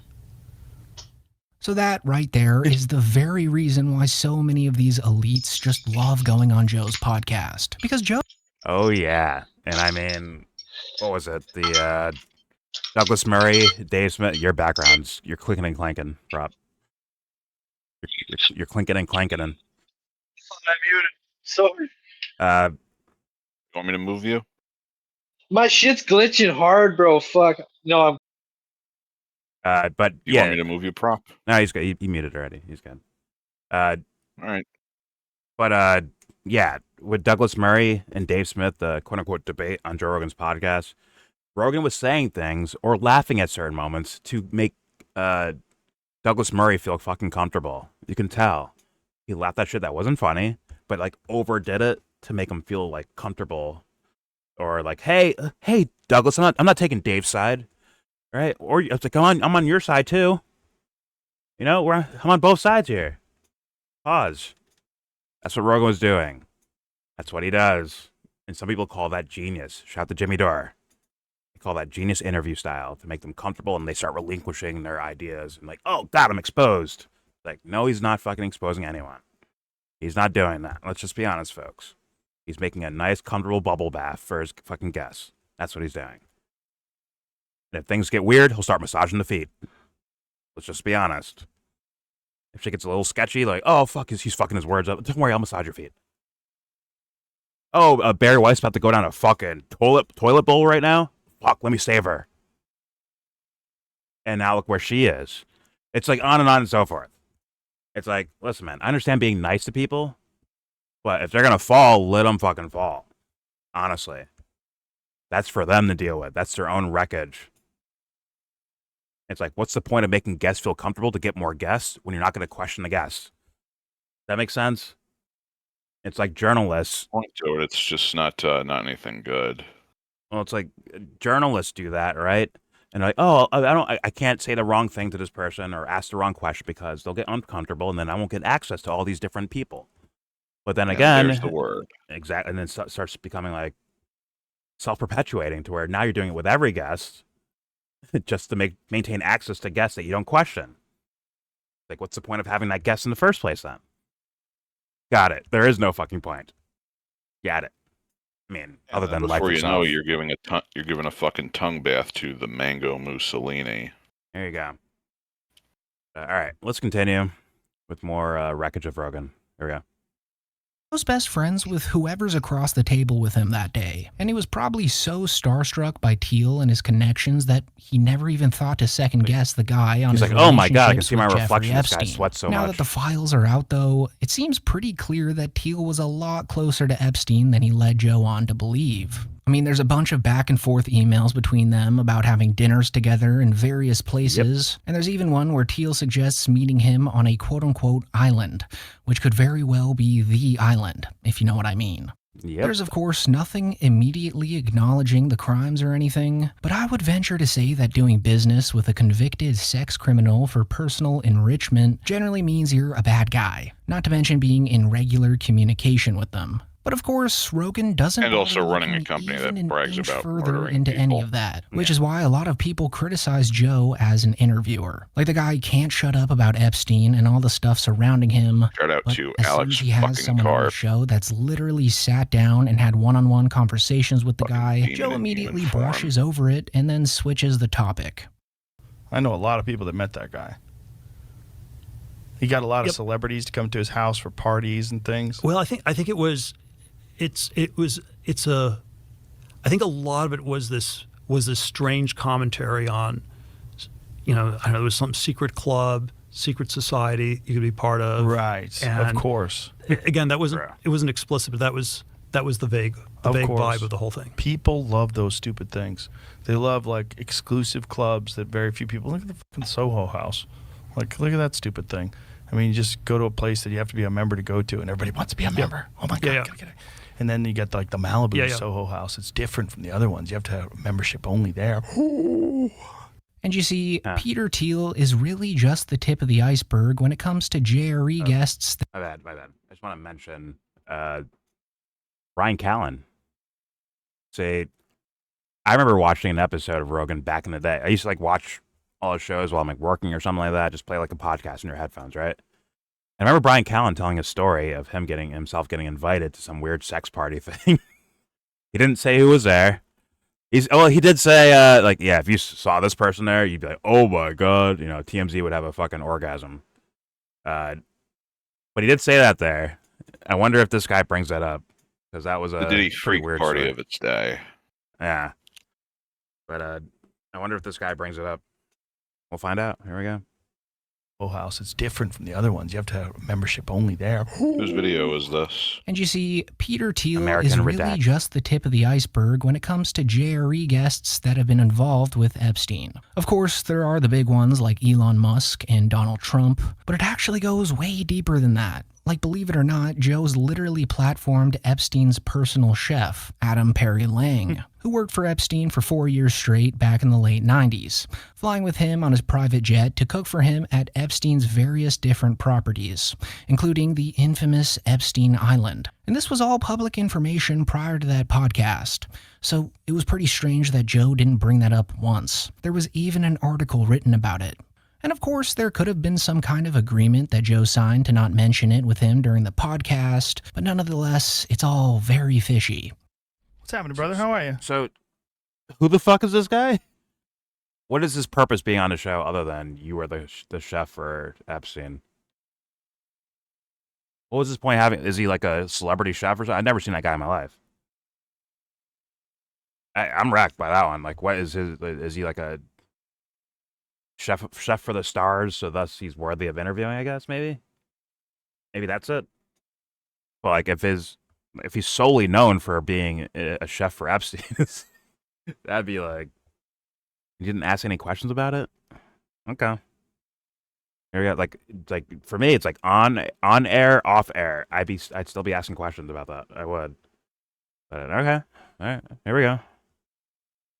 So that right there is the very reason why so many of these elites just love going on Joe's podcast. Because Joe... Oh, yeah. And I mean, what was it? The Douglas Murray, Dave Smith, your backgrounds. You're clicking and clanking, Rob. You're clinking and clanking. And, I muted. Sorry. uh, Want me to move you? My shit's glitching hard, bro. Fuck. No, I'm. but You yeah. want me to move you, prop? No, he's good. He muted already. He's good. All right. But yeah, with Douglas Murray and Dave Smith, the quote unquote debate on Joe Rogan's podcast, Rogan was saying things or laughing at certain moments to make Douglas Murray feel fucking comfortable. You can tell. He laughed at shit that wasn't funny, but like overdid it to make him feel like comfortable. Or like, hey, Douglas, I'm not taking Dave's side, right? Or it's like, I'm on your side too. You know, I'm on both sides here. Pause. That's what Rogan was doing. That's what he does. And some people call that genius. Shout out to Jimmy Dore. They call that genius interview style to make them comfortable, and they start relinquishing their ideas and like, oh God, I'm exposed. Like, no, he's not fucking exposing anyone. He's not doing that. Let's just be honest, folks. He's making a nice, comfortable bubble bath for his fucking guests. That's what he's doing. And if things get weird, he'll start massaging the feet. Let's just be honest. If shit gets a little sketchy, like, oh, fuck, he's fucking his words up. Don't worry, I'll massage your feet. Oh, Barry White's about to go down a fucking toilet bowl right now? Fuck, let me save her. And now look where she is. It's like on and so forth. It's like, listen, man, I understand being nice to people, but if they're going to fall, let them fucking fall. Honestly. That's for them to deal with. That's their own wreckage. It's like, what's the point of making guests feel comfortable to get more guests when you're not going to question the guests? That makes sense? It's like journalists. Point to it. It's just not anything good. Well, it's like journalists do that, right? And like, oh, I can't say the wrong thing to this person or ask the wrong question because they'll get uncomfortable, and then I won't get access to all these different people. But then again, there's the word. Exactly, and then starts becoming like self-perpetuating to where now you're doing it with every guest just to maintain access to guests that you don't question. Like, what's the point of having that guest in the first place then? Got it. There is no fucking point. Got it. I mean, other than Before life you itself. know, you're giving a fucking tongue bath to the mango Mussolini. There you go. All right, let's continue with more wreckage of Rogan. Here we go. Joe's best friends with whoever's across the table with him that day, and he was probably so starstruck by Teal and his connections that he never even thought to second-guess the guy on He's his like, oh my God, I can relationships see my with reflection. Jeffrey This guy Epstein. sweats so now much. that the files are out, though, it seems pretty clear that Teal was a lot closer to Epstein than he led Joe on to believe. I mean, there's a bunch of back-and-forth emails between them about having dinners together in various places, and there's even one where Teal suggests meeting him on a quote-unquote island, which could very well be the island, if you know what I mean. Yep. There's, of course, nothing immediately acknowledging the crimes or anything, but I would venture to say that doing business with a convicted sex criminal for personal enrichment generally means you're a bad guy, not to mention being in regular communication with them. But of course, Rogan doesn't And also bother running a looking company even that an brags inch about further murdering into any people. of that, which is why a lot of people criticize Joe as an interviewer. Like, the guy can't shut up about Epstein and all the stuff surrounding him. Shout out But to as soon Alex as he has fucking someone on the Carp. show that's literally sat down and had one-on-one conversations with the guy, demon Joe in immediately human form. brushes over it and then switches the topic. I know a lot of people that met that guy. He got a lot of celebrities to come to his house for parties and things. Well, I think I think a lot of it was this strange commentary on, you know, I know there was some secret club, secret society you could be part of. Right. And Of course. Again, that wasn't it wasn't explicit, but that was the vague vibe of the whole thing. People love those stupid things. They love like exclusive clubs that very few people. Look at the fucking Soho House. Like, look at that stupid thing. I mean, you just go to a place that you have to be a member to go to, and everybody wants to be a member. Oh my god, Yeah. gotta get it. And then you get like the Malibu Yeah, yeah. Soho House. It's different from the other ones. You have to have membership only there. And you see, Peter Thiel is really just the tip of the iceberg when it comes to JRE guests. My bad. I just want to mention Brian Callen. I remember watching an episode of Rogan back in the day. I used to like watch all his shows while I'm like working or something like that. Just play like a podcast in your headphones, right? And I remember Brian Callen telling a story of him getting invited to some weird sex party thing. He didn't say who was there. He did say like, yeah, if you saw this person there, you'd be like, oh my god, you know, TMZ would have a fucking orgasm. But he did say that there. I wonder if this guy brings that up, because that was a The Diddy pretty freak weird party story. of its day. Yeah. But I wonder if this guy brings it up. We'll find out. Here we go. Soho House. It's different from the other ones. You have to have membership only there. Whose video is this? And you see, Peter Thiel American is really Redact. just the tip of the iceberg when it comes to JRE guests that have been involved with Epstein. Of course, there are the big ones like Elon Musk and Donald Trump, but it actually goes way deeper than that. Like, believe it or not, Joe's literally platformed Epstein's personal chef, Adam Perry Lang, who worked for Epstein for 4 years straight back in the late 90s, flying with him on his private jet to cook for him at Epstein's various different properties, including the infamous Epstein Island. And this was all public information prior to that podcast. So it was pretty strange that Joe didn't bring that up once. There was even an article written about it. And of course, there could have been some kind of agreement that Joe signed to not mention it with him during the podcast, but nonetheless, it's all very fishy. What's happening, brother? How are you? So, who the fuck is this guy? What is his purpose being on the show other than you were the chef for Epstein? What was his point having? Is he like a celebrity chef or something? I've never seen that guy in my life. I'm wrecked by that one. Like, what is his? Is he like a chef for the stars? So thus he's worthy of interviewing, I guess. Maybe that's it. But like, if he's solely known for being a chef for Epstein, that'd be like, you didn't ask any questions about it. Okay. Here we go. Like for me, it's like on air, off air. I'd still be asking questions about that. I would. But okay. All right. Here we go.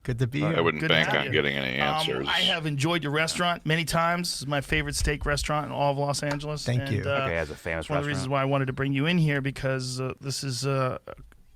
Good to be I here. wouldn't Good to bank have on you. getting any answers. I have enjoyed your restaurant many times. This is my favorite steak restaurant in all of Los Angeles. Thank you. Okay, as a famous One of the reasons restaurant. why I wanted to bring you in here, because this is a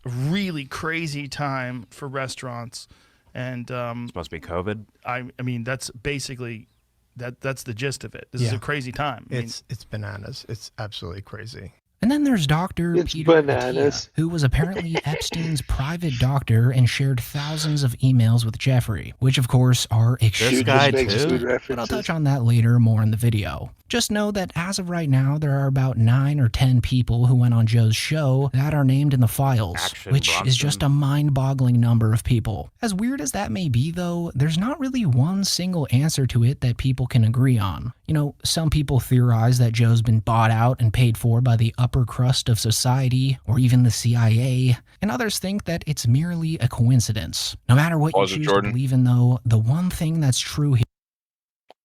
really crazy time for restaurants, and Supposed to be COVID. I mean that's basically that's the gist of it. This is Yeah. a crazy time. I mean, It's bananas. It's absolutely crazy. And then there's Dr. It's Peter bananas. Attia, who was apparently Epstein's private doctor and shared thousands of emails with Jeffrey, which of course are This guy makes too? food But I'll references. touch on that later more in the video. Just know that as of right now, there are about 9 or 10 people who went on Joe's show that are named in the files, Action which is Bronson. just a mind-boggling number of people. As weird as that may be, though, there's not really one single answer to it that people can agree on. You know, some people theorize that Joe's been bought out and paid for by the upper crust of society, or even the CIA, and others think that it's merely a coincidence. No matter what you Pause it, choose Jordan. to believe in, though, the one thing that's true here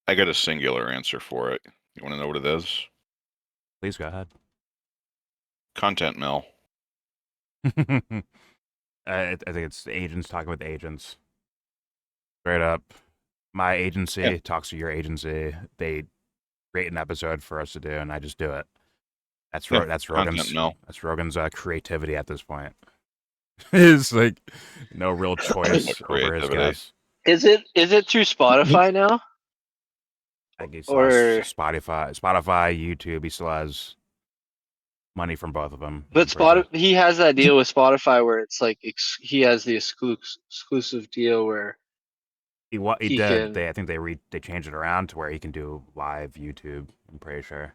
I got a singular answer for it. You want to know what it is? Please go ahead. Content mill. I think it's agents talking with agents. Straight up. My agency talks to your agency. They create an episode for us to do, and I just do it. That's Yeah, that's content Rogan's. mill. That's Rogan's creativity at this point. It's like no real choice over his Creativity. guess. Is it through Spotify now? I guess Or- Spotify, YouTube. He still has money from both of them. But he has that deal with Spotify where it's like he has the exclusive deal where He he did. can- I think they changed it around to where he can do live YouTube. I'm pretty sure.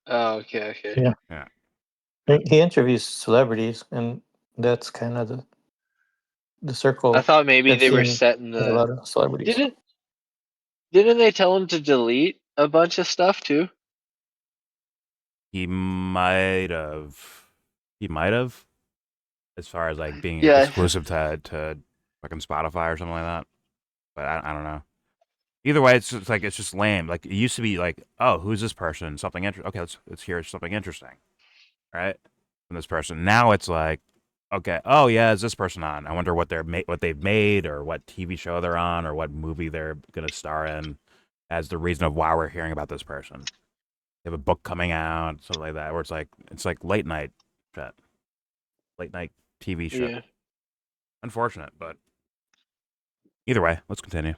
Oh, okay. Yeah. Yeah. He interviews celebrities, and that's kind of the circle. I thought maybe they were Epstein setting has a lot of celebrities. Didn't Didn't they tell him to delete a bunch of stuff too? He might have. He might have. As far as like being Yeah. exclusive to fucking Spotify or something like that. But I don't know. Either way, it's just lame. Like it used to be like, oh, who's this person? Something interesting. Okay, let's hear something interesting, right? From this person. Now it's like, okay, oh yeah, is this person on? I wonder what they've made, or what TV show they're on, or what movie they're gonna star in, as the reason of why we're hearing about this person. They have a book coming out, something like that, where it's like late night shit, late night TV shit. Yeah. Unfortunate, but either way, let's continue.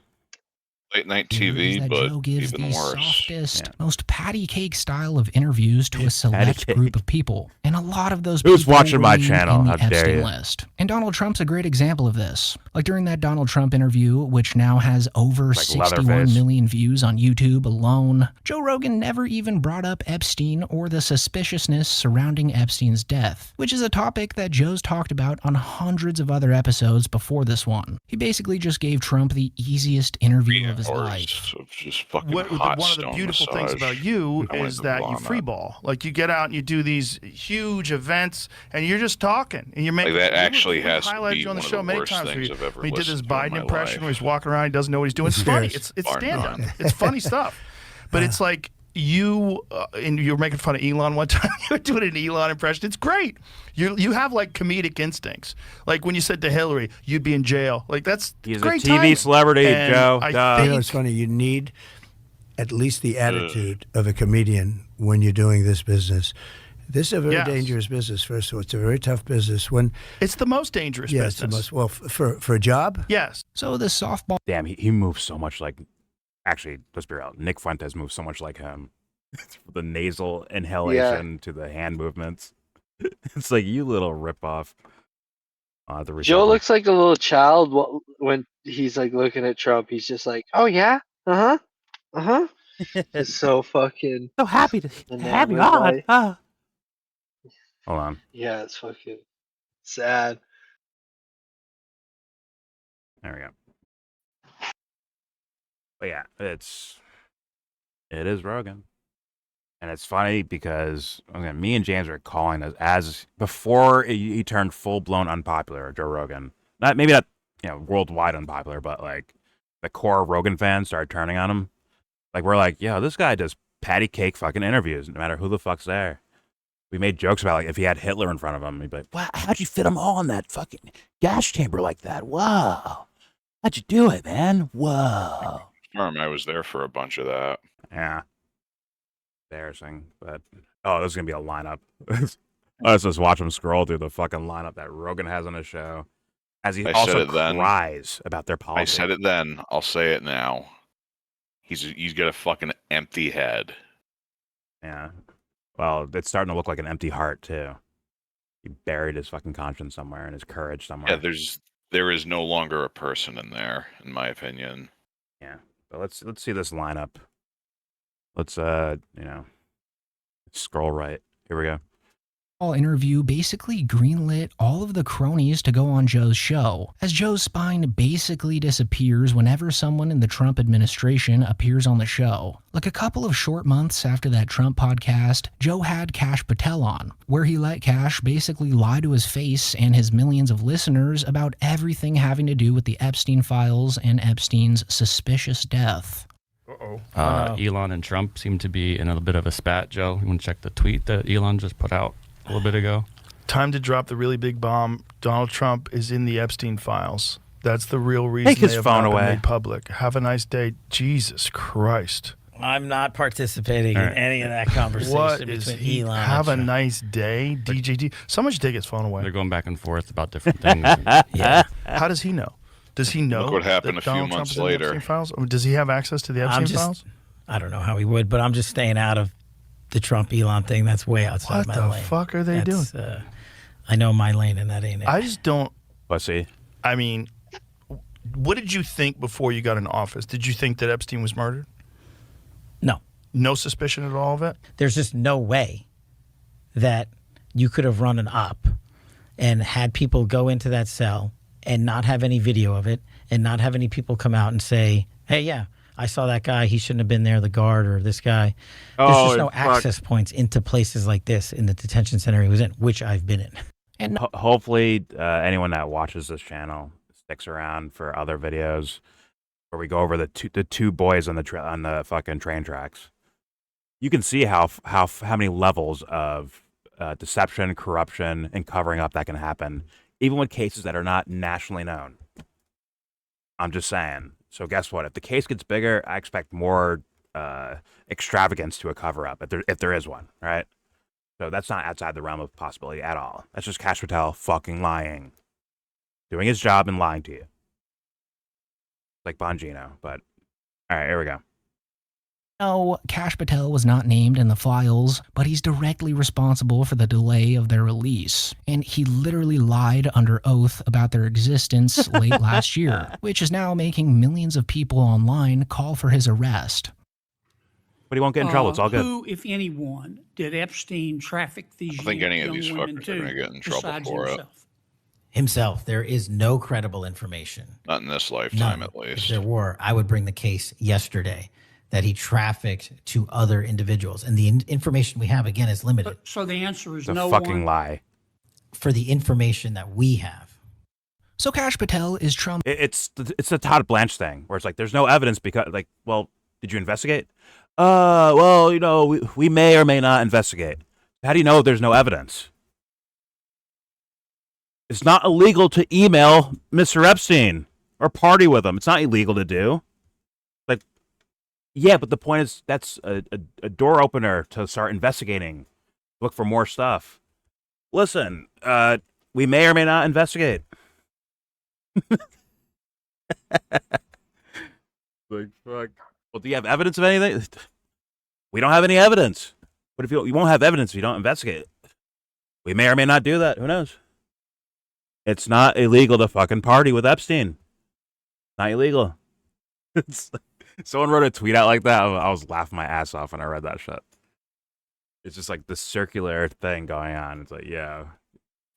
Late night Theories TV, that but Joe gives even the worse. softest, most patty cake style of interviews to a select cake. group of people, and a lot of those Who's people watching my remain channel? in the How dare Epstein you. list. And Donald Trump's a great example of this. Like during that Donald Trump interview, which now has over Like 61 Leatherface. million views on YouTube alone, Joe Rogan never even brought up Epstein or the suspiciousness surrounding Epstein's death, which is a topic that Joe's talked about on hundreds of other episodes before this one. He basically just gave Trump the easiest interview of his life. Of just fucking One hot of the stone beautiful things massage. about you I wanna is go that you on freeball. Like you get out and you do these huge events, and you're just talking, and you're making. Like that actually we has to highlighted be you on the one of show the many worst times. things I've ever We did this listened to in Biden my impression life. where he's walking around, he doesn't know what he's doing. It's funny. It's Bar stand up. none. It's funny stuff. But it's like you and you were making fun of Elon one time. You were doing an Elon impression. It's great. You have like comedic instincts. Like when you said to Hillary, "You'd be in jail." Like that's He's a great TV timing. celebrity, And Joe. I Duh. think You know, it's funny. You need at least the attitude of a comedian when you're doing this business. This is a very Yes. dangerous business. First of all, it's a very tough business. When it's the most dangerous yeah, business. it's the most for a job. Yes. So the softball. Damn, he moves so much like. Actually, let's be real. Nick Fuentes moves so much like him. The nasal inhalation to the hand movements. It's like, you little ripoff. Joe looks like a little child when he's like looking at Trump. He's just like, "Oh yeah, It's so fucking so happy to have you on. Hold on. Yeah, it's fucking sad. There we go. But yeah, it is Rogan. And it's funny because me and James are calling this as before he turned full blown unpopular, Joe Rogan. Maybe not worldwide unpopular, but like the core Rogan fans started turning on him. Like we're like, yo, this guy does patty cake fucking interviews, no matter who the fuck's there. We made jokes about like if he had Hitler in front of him, he'd be like, wow, how'd you fit him all in that fucking gas chamber like that? Whoa. How'd you do it, man? Whoa. I was there for a bunch of that. Yeah. Embarrassing, but this is gonna be a lineup. Let's just watch him scroll through the fucking lineup that Rogan has on his show, as he also cries about their politics. I said it then. I'll say it now. He's got a fucking empty head. Yeah. Well, it's starting to look like an empty heart too. He buried his fucking conscience somewhere and his courage somewhere. Yeah, there is no longer a person in there, in my opinion. Yeah. But let's see this lineup. Let's scroll right. Here we go. Interview basically greenlit all of the cronies to go on Joe's show, as Joe's spine basically disappears whenever someone in the Trump administration appears on the show. Like a couple of short months after that Trump podcast, Joe had Cash Patel on, where he let Cash basically lie to his face and his millions of listeners about everything having to do with the Epstein files and Epstein's suspicious death. Elon and Trump seem to be in a bit of a spat, Joe. You want to check the tweet that Elon just put out a little bit ago? Time to drop the really big bomb. Donald Trump is in the Epstein files. That's the real reason Take his they have phone not been away. made public. Have a nice day. Jesus Christ. I'm not participating in any of that conversation What is between he? Elon Have a and Trump. nice day, DJD. Someone should take his phone away. They're going back and forth about different things. Yeah. How does he know? Does he know? Look what happened that a few Donald Trump months is in the later. Epstein files? Or does he have access to the Epstein files? I don't know how he would, but I'm just staying out of the Trump Elon thing. That's way outside What my the lane. fuck are they That's, I know my lane, and that ain't it. I just don't. Pussy. I mean, what did you think before you got in office? Did you think that Epstein was murdered? No. No suspicion at all of it? There's just no way that you could have run an op and had people go into that cell and not have any video of it and not have any people come out and say, hey, yeah, I saw that guy. He shouldn't have been there, the guard or this guy. There's just no access points into places like this in the detention center he was in, which I've been in. And hopefully anyone that watches this channel sticks around for other videos where we go over the two boys on the fucking train tracks. You can see how many levels of deception, corruption, and covering up that can happen, even with cases that are not nationally known. I'm just saying. So guess what? If the case gets bigger, I expect more extravagance to a cover-up, if there is one, right? So that's not outside the realm of possibility at all. That's just Cash Patel fucking lying. Doing his job and lying to you. Like Bongino, but... Alright, here we go. No, Cash Patel was not named in the files, but he's directly responsible for the delay of their release. And he literally lied under oath about their existence late last year, which is now making millions of people online call for his arrest. But he won't get in trouble. It's all good. Who, if anyone, did Epstein traffic these I think any of these young women fuckers are going to get in trouble besides for it. himself? Himself. There is no credible information. Not in this lifetime, None. at least. If there were, I would bring the case yesterday that he trafficked to other individuals. And the information we have, again, is limited. So the answer is It's a no fucking one. lie. For the information that we have. So Cash Patel is Trump. It's the Todd Blanche thing, where it's like, there's no evidence because, like, well, did you investigate? Well, you know, we may or may not investigate. How do you know if there's no evidence? It's not illegal to email Mr. Epstein or party with him. It's not illegal to do. Like, yeah, but the point is that's a door opener to start investigating, look for more stuff. Listen, we may or may not investigate. Like, fuck. Well, do you have evidence of anything? We don't have any evidence. But if you won't have evidence if you don't investigate, we may or may not do that. Who knows? It's not illegal to fucking party with Epstein. Not illegal. Someone wrote a tweet out like that. I was laughing my ass off when I read that shit. It's just like this circular thing going on. It's like, yeah,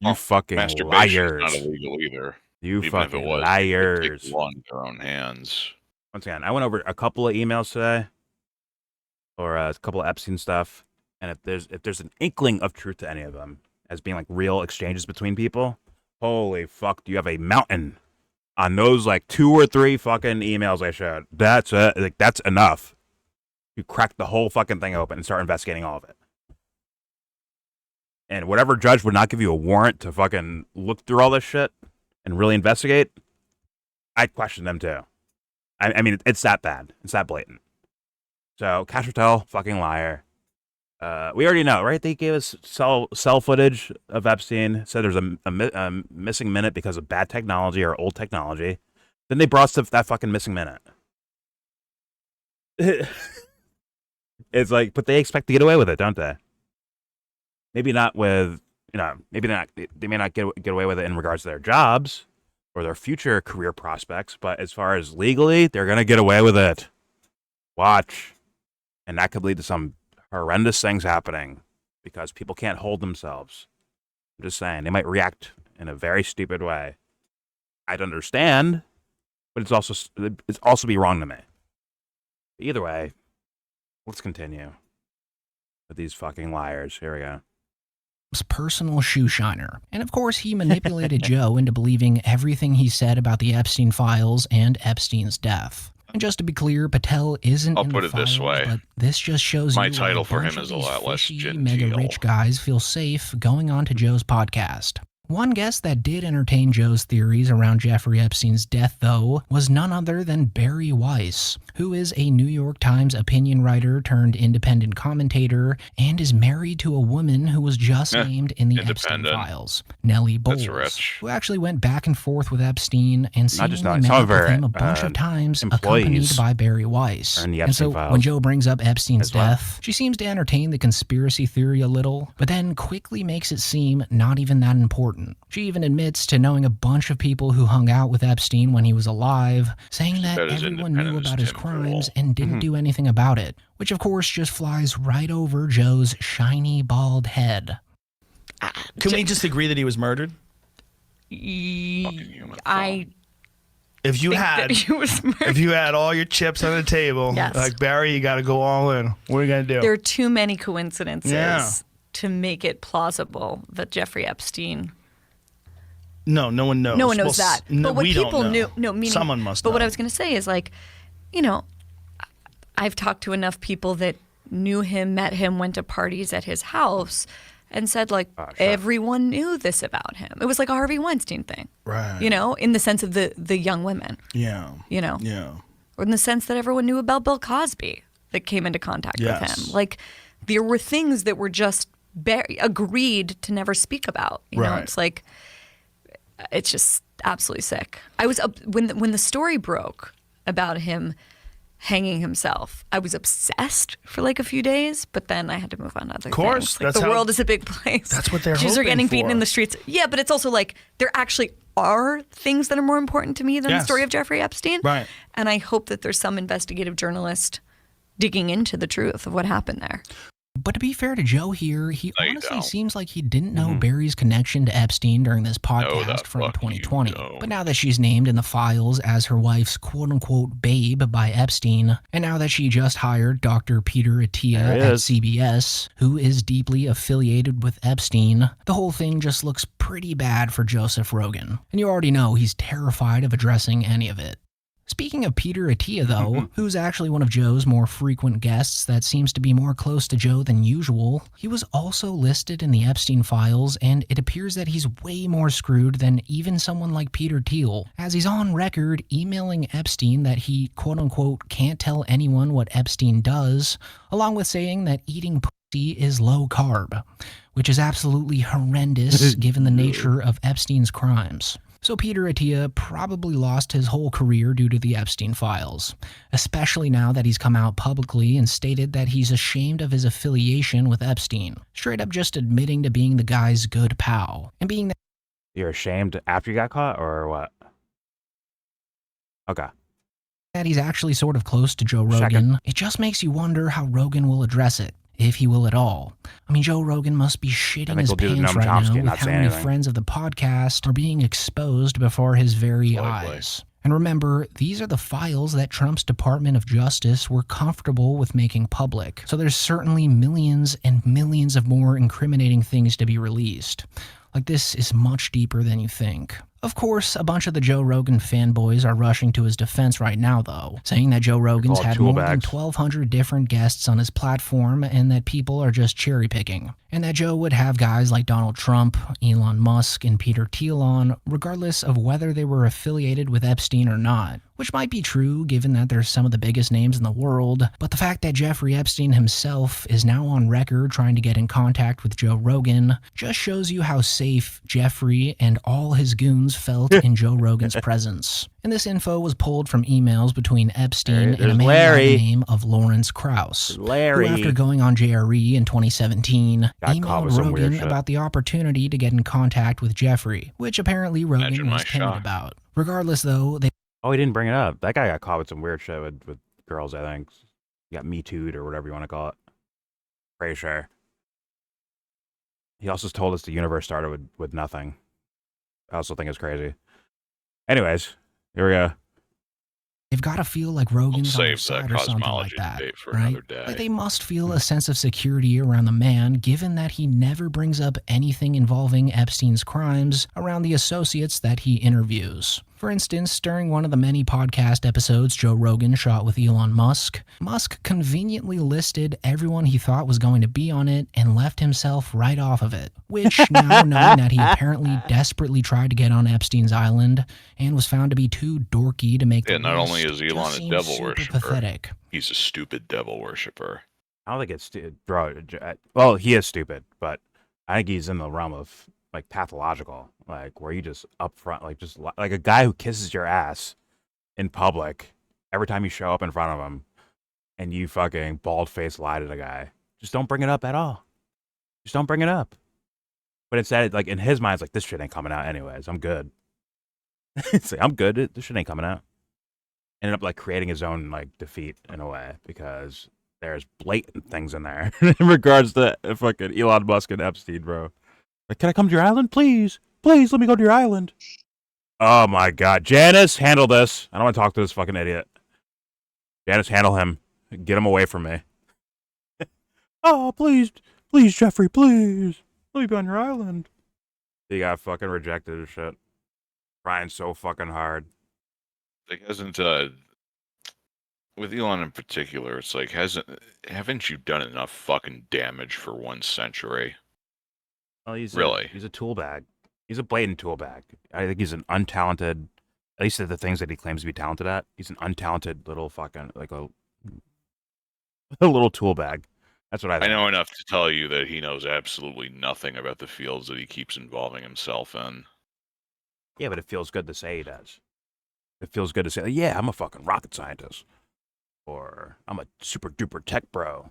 you fucking Masturbation's liars. not illegal either. You Even fucking if it was, liars. they take the law in their own hands. Once again, I went over a couple of emails today, or a couple of Epstein stuff, and if there's an inkling of truth to any of them as being like real exchanges between people, holy fuck, do you have a mountain on those like 2 or 3 fucking emails I showed? That's like that's enough. You crack the whole fucking thing open and start investigating all of it. And whatever judge would not give you a warrant to fucking look through all this shit and really investigate, I'd question them too. I mean, it's that bad. It's that blatant. So, Cash Patel, fucking liar. We already know, right? They gave us cell footage of Epstein. Said there's a missing minute because of bad technology or old technology. Then they brought us that fucking missing minute. It's like, but they expect to get away with it, don't they? Maybe not with, you know, maybe not. They may not get away with it in regards to their jobs or their future career prospects, but as far as legally, they're gonna get away with it. Watch, and that could lead to some horrendous things happening because people can't hold themselves. I'm just saying, they might react in a very stupid way. I'd understand, but it's also be wrong to me. Either way, let's continue with these fucking liars. Here we go. Personal shoe shiner. And of course, he manipulated Joe into believing everything he said about the Epstein files and Epstein's death. And just to be clear, Patel isn't I'll in put the it this files, way. but this just shows My you title why for bunch him of is a these lot less fishy, genteel. mega rich guys feel safe going on to Joe's podcast. One guest that did entertain Joe's theories around Jeffrey Epstein's death, though, was none other than Barry Weiss, who is a New York Times opinion writer turned independent commentator and is married to a woman who was just named in the Epstein files, Nellie Bowles, who actually went back and forth with Epstein and seemingly met with him a bunch of times, accompanied by Barry Weiss. And so when Joe brings up Epstein's death, she seems to entertain the conspiracy theory a little, but then quickly makes it seem not even that important. She even admits to knowing a bunch of people who hung out with Epstein when he was alive, saying that everyone knew about his crimes and didn't do anything about it, which of course just flies right over Joe's shiny bald head. Can we just agree that he was murdered? I If you think had, that you was murdered. if you had all your chips on the table, Yes. like Barry, you got to go all in. What are you gonna do? There are too many coincidences Yeah. to make it plausible that Jeffrey Epstein. No one knows. No one knows Well, that. no, But what we don't people know. knew, no, meaning. Someone must But know. what I was going to say is like, you know, I've talked to enough people that knew him, met him, went to parties at his house, and said like everyone knew this about him. It was like a Harvey Weinstein thing, Right. you know, in the sense of the young women, Yeah. you know, Yeah. or in the sense that everyone knew about Bill Cosby that came into contact with Yes. him. Like there were things that were just agreed to never speak about. You know, Right. it's like it's just absolutely sick. I was when the story broke about him hanging himself, I was obsessed for like a few days, but then I had to move on to other course, things. Like that's the how- world is a big place. That's what they're Jews are hoping getting beaten for. in the streets. Yeah, but it's also like there actually are things that are more important to me than the Yes. story of Jeffrey Epstein. Right. And I hope that there's some investigative journalist digging into the truth of what happened there. But to be fair to Joe here, he No, you honestly don't. seems like he didn't know Barry's connection to Epstein during this podcast the from fuck 2020. you don't. But now that she's named in the files as her wife's quote-unquote babe by Epstein, and now that she just hired Dr. Peter Attia There he at is. CBS, who is deeply affiliated with Epstein, the whole thing just looks pretty bad for Joseph Rogan. And you already know he's terrified of addressing any of it. Speaking of Peter Attia, though, who's actually one of Joe's more frequent guests that seems to be more close to Joe than usual, he was also listed in the Epstein files, and it appears that he's way more screwed than even someone like Peter Thiel, as he's on record emailing Epstein that he, quote-unquote, can't tell anyone what Epstein does, along with saying that eating pussy is low carb, which is absolutely horrendous given the nature of Epstein's crimes. So Peter Attia probably lost his whole career due to the Epstein files, especially now that he's come out publicly and stated that he's ashamed of his affiliation with Epstein, straight up just admitting to being the guy's good pal, and being that You're ashamed after you got caught, or what? Okay. he's actually sort of close to Joe Rogan. It just makes you wonder how Rogan will address it, if he will at all. I mean, Joe Rogan must be shitting his he'll do the pants Noam right Chomsky now and with not how say many anything. friends of the podcast are being exposed before his very Likely. eyes. And remember, these are the files that Trump's Department of Justice were comfortable with making public. So there's certainly millions and millions of more incriminating things to be released. Like, this is much deeper than you think. Of course, a bunch of the Joe Rogan fanboys are rushing to his defense right now, though, saying that Joe Rogan's called had tool more than bags. 1,200 different guests on his platform and that people are just cherry picking. And that Joe would have guys like Donald Trump, Elon Musk, and Peter Thiel on, regardless of whether they were affiliated with Epstein or not. Which might be true, given that they're some of the biggest names in the world, but the fact that Jeffrey Epstein himself is now on record trying to get in contact with Joe Rogan just shows you how safe Jeffrey and all his goons felt in Joe Rogan's presence. And this info was pulled from emails between Epstein and a There's man by Larry. the name of Lawrence Krauss, Larry. who, after going on JRE in 2017, Got caught with emailed some weird Rogan shit. about the opportunity to get in contact with Jeffrey, which apparently Rogan Imagine my was timid shock. about. Regardless, though, they Oh, he didn't bring it up. That guy got caught with some weird shit with girls, I think. He got Me Too'd or whatever you want to call it. Pretty sure. He also told us the universe started with nothing. I also think it's crazy. Anyways, here we go. They've got to feel like Rogan's on their Save that side or something like cosmology that, debate for right? another day. Like they must feel a sense of security around the man, given that he never brings up anything involving Epstein's crimes around the associates that he interviews. For instance, during one of the many podcast episodes Joe Rogan shot with Elon Musk, Musk conveniently listed everyone he thought was going to be on it and left himself right off of it. Which, now knowing that he apparently desperately tried to get on Epstein's island and was found to be too dorky to make Yeah, the not list, only is just Elon a seems devil super worshiper, pathetic. he's a stupid devil worshiper. I don't think it's bro. Well, he is stupid, but I think he's in the realm of like pathological, like where you just upfront, like just like a guy who kisses your ass in public every time you show up in front of him, and you fucking bald face lie to the guy. Just don't bring it up at all. Just don't bring it up. But instead, like in his mind, it's like this shit ain't coming out anyways. I'm good. It's like, I'm good. This shit ain't coming out. Ended up like creating his own like defeat in a way because there's blatant things in there in regards to fucking Elon Musk and Epstein, bro. Like, can I come to your island, please? Please let me go to your island. Oh my God, Janice, handle this. I don't want to talk to this fucking idiot. Janice, handle him. Get him away from me. Oh, please, Jeffrey, please. Let me be on your island. He got fucking rejected and shit. Trying so fucking hard. Like, hasn't with Elon in particular, it's like haven't you done enough fucking damage for 1 century? Well, he's really he's a tool bag. He's a blatant tool bag. I think he's an untalented, at least at the things that he claims to be talented at. He's an untalented little fucking like a little tool bag. That's what I think. I know enough to tell you that he knows absolutely nothing about the fields that he keeps involving himself in. Yeah, but it feels good to say he does. It feels good to say, yeah, I'm a fucking rocket scientist. Or I'm a super duper tech bro.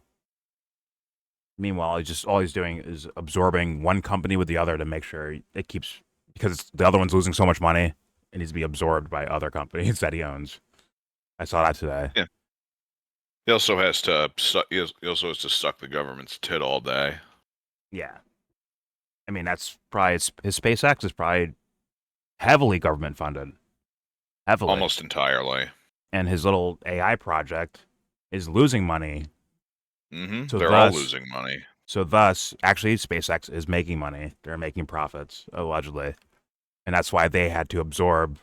Meanwhile, all he's doing is absorbing one company with the other to make sure it keeps, because the other one's losing so much money, it needs to be absorbed by other companies that he owns. I saw that today. Yeah. He also has to suck the government's tit all day. Yeah. I mean, that's probably his SpaceX is probably heavily government funded. Heavily. Almost entirely. And his little AI project is losing money. Mm-hmm. So They're all losing money. So thus, actually, SpaceX is making money. They're making profits, allegedly. And that's why they had to absorb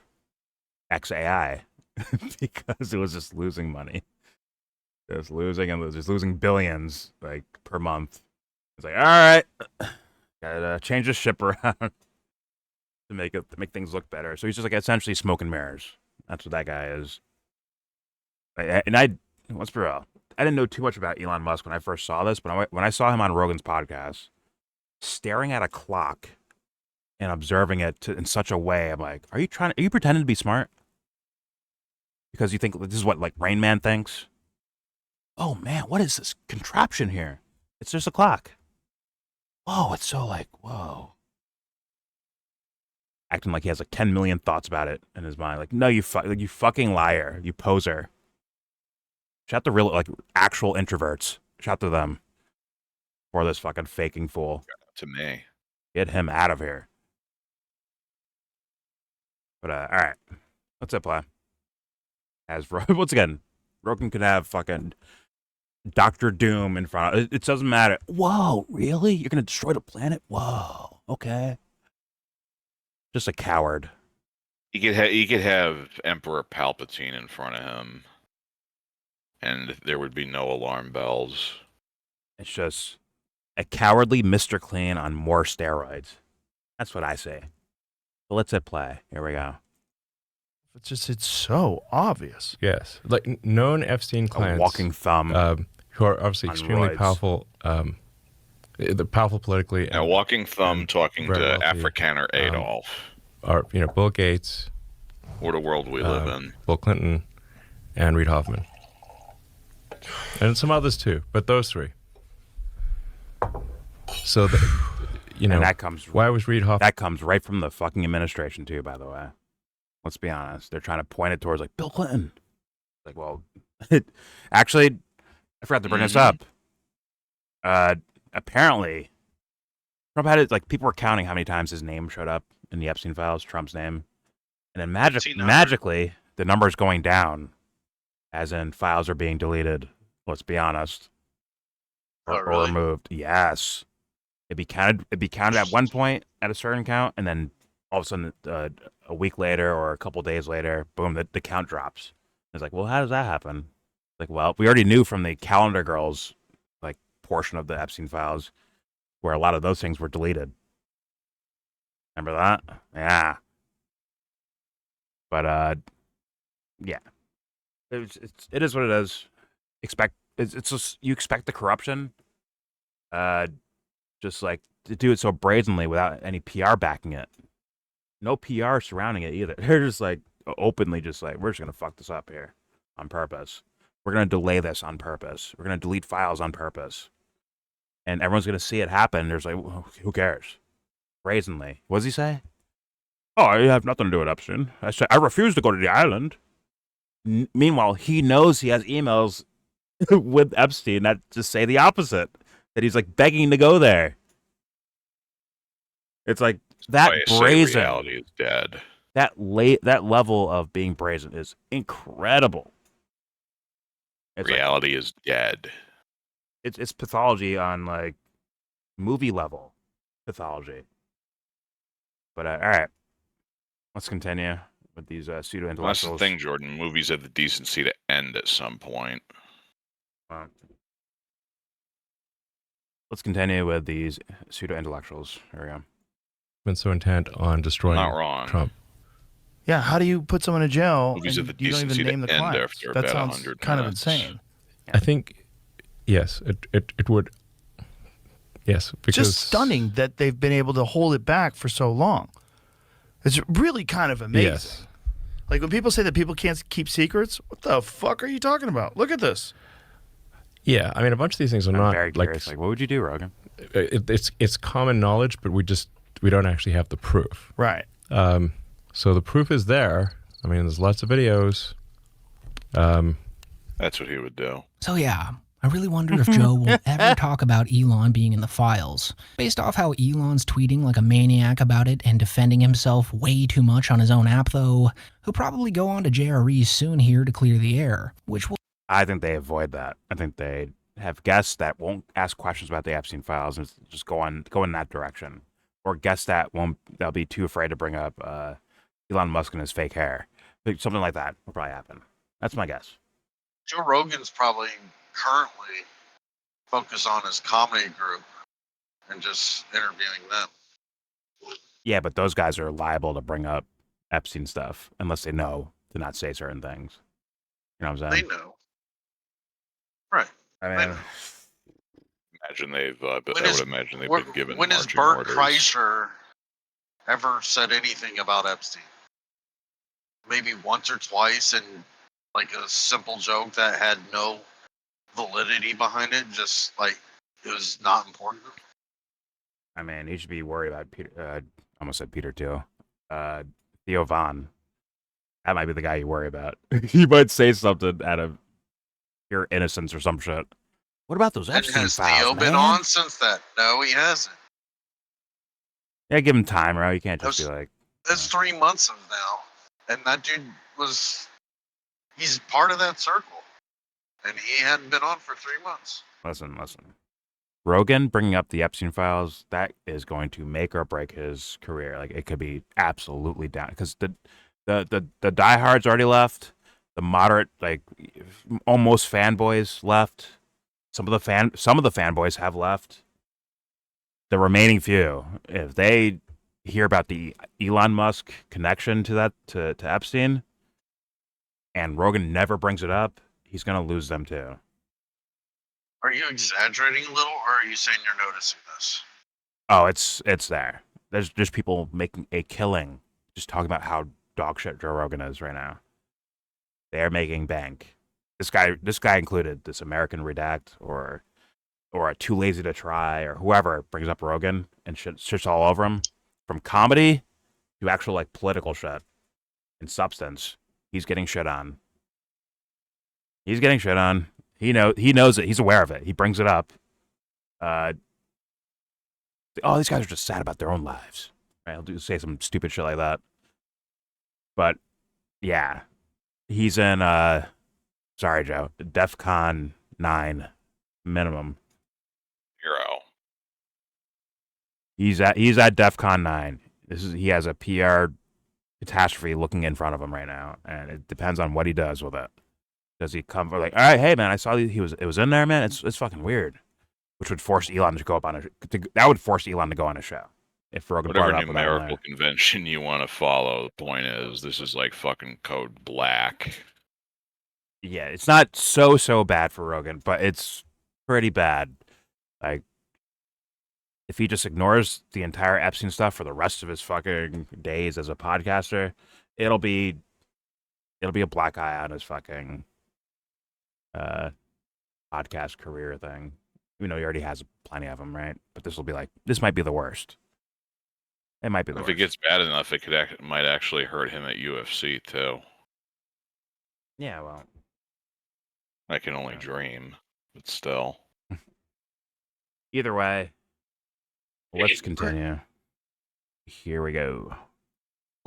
XAI, because it was just losing money. It was losing and just losing billions like per month. It's like, all right, gotta change the ship around to make things look better. So he's just like essentially smoke and mirrors. That's what that guy is. And let's be real, I didn't know too much about Elon Musk when I first saw this, but when I saw him on Rogan's podcast, staring at a clock and observing it in such a way, I'm like, are you pretending to be smart? Because you think this is what like Rain Man thinks? Oh man, what is this contraption here? It's just a clock. Whoa, it's so like, whoa. Acting like he has like 10 million thoughts about it in his mind. Like, no, you fucking liar, you poser. Shout to real, like, actual introverts. Shout to them for this fucking faking fool. To me. Get him out of here. But, all right. What's up, plan? Once again, Rogan could have fucking Dr. Doom in front of it. It doesn't matter. Whoa, really? You're going to destroy the planet? Whoa, okay. Just a coward. He could have Emperor Palpatine in front of him, and there would be no alarm bells. It's just a cowardly Mr. Clean on more steroids. That's what I say. But let's hit play. Here we go. It's so obvious. Yes, like known Epstein clients, a walking thumb, who are obviously extremely roids. Powerful. They're powerful politically. A walking thumb talking to Afrikaner Adolf, or Bill Gates, or the world we live in. Bill Clinton, and Reid Hoffman, and some others too, but those three. So and that comes. Why was Reid Hoffman? That comes right from the fucking administration too, by the way. Let's be honest. They're trying to point it towards like Bill Clinton. Like, well, actually, I forgot to bring this up. Apparently, Trump had it, like, people were counting how many times his name showed up in the Epstein files, Trump's name. And then magically, the number's going down, as in files are being deleted. Let's be honest. Or removed. Yes. It'd be counted at one point at a certain count, and then all of a sudden, a week later or a couple days later, boom, the count drops. It's like, well, how does that happen? Like, well, we already knew from the Calendar Girls, like, portion of the Epstein files, where a lot of those things were deleted. Remember that? Yeah. But yeah, it is what it is. It's just, you expect the corruption, just like to do it so brazenly without any PR backing it. No PR surrounding it either. They're just like openly just like, we're just going to fuck this up here on purpose. We're going to delay this on purpose. We're going to delete files on purpose. And everyone's going to see it happen. There's like, who cares? Brazenly. What does he say? Oh, I have nothing to do with Epstein. I refuse to go to the island. Meanwhile, he knows he has emails with Epstein that just say the opposite. That he's like begging to go there. It's like, that brazen reality is dead. that level of being brazen is incredible. Reality is dead. It's pathology on like movie level pathology. But all right, let's continue with these pseudo Well, that's the intellectuals. thing, Jordan. Movies have the decency to end at some point. Let's continue with these pseudo intellectuals. Here we go. Been so intent on destroying Not wrong. Trump. Yeah, how do you put someone in jail Movies and have the you don't even decency to name the end clients? after That about sounds 100 kind of minutes. insane. I think, yes, it would. Yes, because Just stunning that they've been able to hold it back for so long. It's really kind of amazing. Yes. Like when people say that people can't keep secrets, what the fuck are you talking about? Look at this. Yeah, I mean, a bunch of these things are I'm not very curious. Like, what would you do, Rogan? It's common knowledge, but we don't actually have the proof. Right. So the proof is there. I mean, there's lots of videos. That's what he would do. So yeah, I really wonder if Joe will ever talk about Elon being in the files. Based off how Elon's tweeting like a maniac about it and defending himself way too much on his own app though, he'll probably go on to JRE soon here to clear the air, which will... I think they avoid that. I think they have guests that won't ask questions about the Epstein files and just go in that direction, or guests they'll be too afraid to bring up Elon Musk and his fake hair. Something like that will probably happen. That's my guess. Joe Rogan's probably currently focused on his comedy group and just interviewing them. Yeah, but those guys are liable to bring up Epstein stuff unless they know to not say certain things. You know what I'm saying? They know. Right. I mean, Imagine I would imagine they've been given when has marching Bert orders. Kreischer ever said anything about Epstein? Maybe once or twice, and like a simple joke that had no validity behind it, just like it was not important. I mean, you should be worried about Peter. I almost said Peter too. Theo Von. That might be the guy you worry about. He might say something out of pure innocence or some shit. What about those And Epstein has files, Theo been man? on since that? No, he hasn't. Yeah, give him time, bro. You can't just be like, That's 3 months of now, and that dude he's part of that circle, and he hadn't been on for 3 months. listen. Rogan bringing up the Epstein files, that is going to make or break his career. Like, it could be absolutely down because the diehards already left. The moderate, like, almost fanboys left. Some of the fanboys have left. The remaining few, if they hear about the Elon Musk connection to Epstein, and Rogan never brings it up, he's gonna lose them too. Are you exaggerating a little, or are you saying you're noticing this? Oh, it's there. There's people making a killing just talking about how dog shit Joe Rogan is right now. They're making bank. This guy included, this American Redact or a Too Lazy to Try or whoever brings up Rogan and shit's all over him. From comedy to actual like political shit and substance, he's getting shit on. He's getting shit on. He knows it. He's aware of it. He brings it up. Oh, these guys are just sad about their own lives. Right? He'll say some stupid shit like that. But yeah, he's in sorry, Joe, DEFCON 9 minimum. Hero. He's at DEFCON 9. He has a PR catastrophe looking in front of him right now, and it depends on what he does with it. Does he come for like, all right, hey man, I saw it was in there, man. It's fucking weird, which would force Elon to go up on that would force Elon to go on a show if Rogan brought Whatever it up without him numerical convention you want to follow, the point is this is like fucking code black. Yeah, it's not so bad for Rogan, but it's pretty bad. Like, if he just ignores the entire Epstein stuff for the rest of his fucking days as a podcaster, it'll be a black eye on his fucking podcast career thing. Even though he already has plenty of them, right? But this might be the worst. It might be the If worst. it gets bad enough, it might actually hurt him at UFC too. Yeah, well, I can only dream, but still. either way, let's continue. Here we go.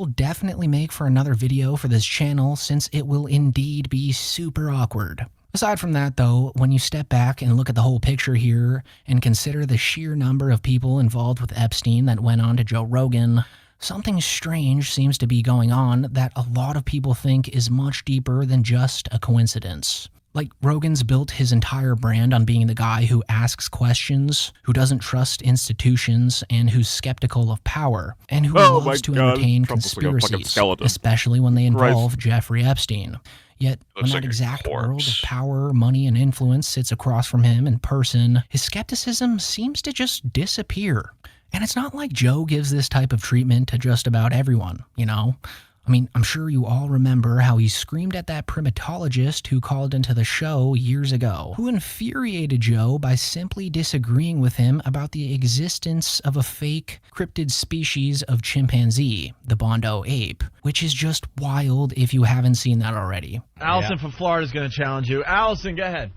will definitely make for another video for this channel since it will indeed be super awkward. Aside from that though, when you step back and look at the whole picture here and consider the sheer number of people involved with Epstein that went on to Joe Rogan, something strange seems to be going on that a lot of people think is much deeper than just a coincidence. Like, Rogan's built his entire brand on being the guy who asks questions, who doesn't trust institutions, and who's skeptical of power, and who loves to entertain conspiracies, especially when they involve Jeffrey Epstein. Yet, when that exact world of power, money, and influence sits across from him in person, his skepticism seems to just disappear. And it's not like Joe gives this type of treatment to just about everyone, you know? I mean, I'm sure you all remember how he screamed at that primatologist who called into the show years ago, who infuriated Joe by simply disagreeing with him about the existence of a fake, cryptid species of chimpanzee, the Bondo ape, which is just wild if you haven't seen that already. Allison from Florida is going to challenge you. Allison, go ahead.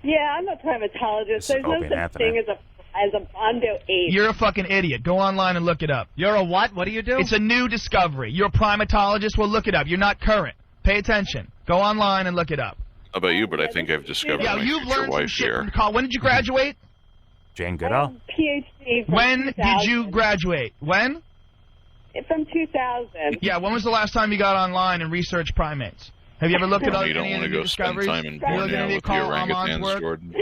Yeah, I'm a primatologist. There's no such thing as a Bondo ape. You're a fucking idiot. Go online and look it up. You're a what? What do you do? It's a new discovery. You're a primatologist? Well, look it up. You're not current. Pay attention. Go online and look it up. How about you? But I think I've discovered my you've future learned some wife shit here. from college. When did you graduate? Jane Goodall? PhD from When 2000. did you graduate? When? From 2000. Yeah, when was the last time you got online and researched primates? Have you ever looked at You don't any want of to the go spend discoveries? time in You look at Borneo any of with the Carl Amon's orangutans, work? Jordan.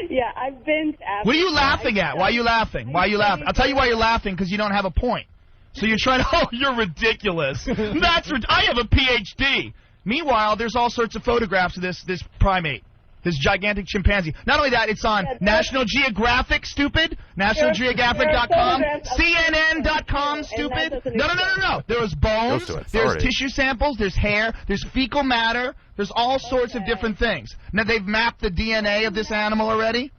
Yeah, I've been to Africa. What are you laughing at? Why are you laughing? Why are you laughing? I'll tell you why you're laughing, because you don't have a point. So you're trying to, oh, you're ridiculous. I have a PhD. Meanwhile, there's all sorts of photographs of this primate, this gigantic chimpanzee. Not only that, it's on National Geographic, stupid. NationalGeographic.com. CNN.com, stupid. No. There's bones, there's tissue samples, there's hair, there's fecal matter, there's all sorts of different things. Now, they've mapped the DNA of this animal already.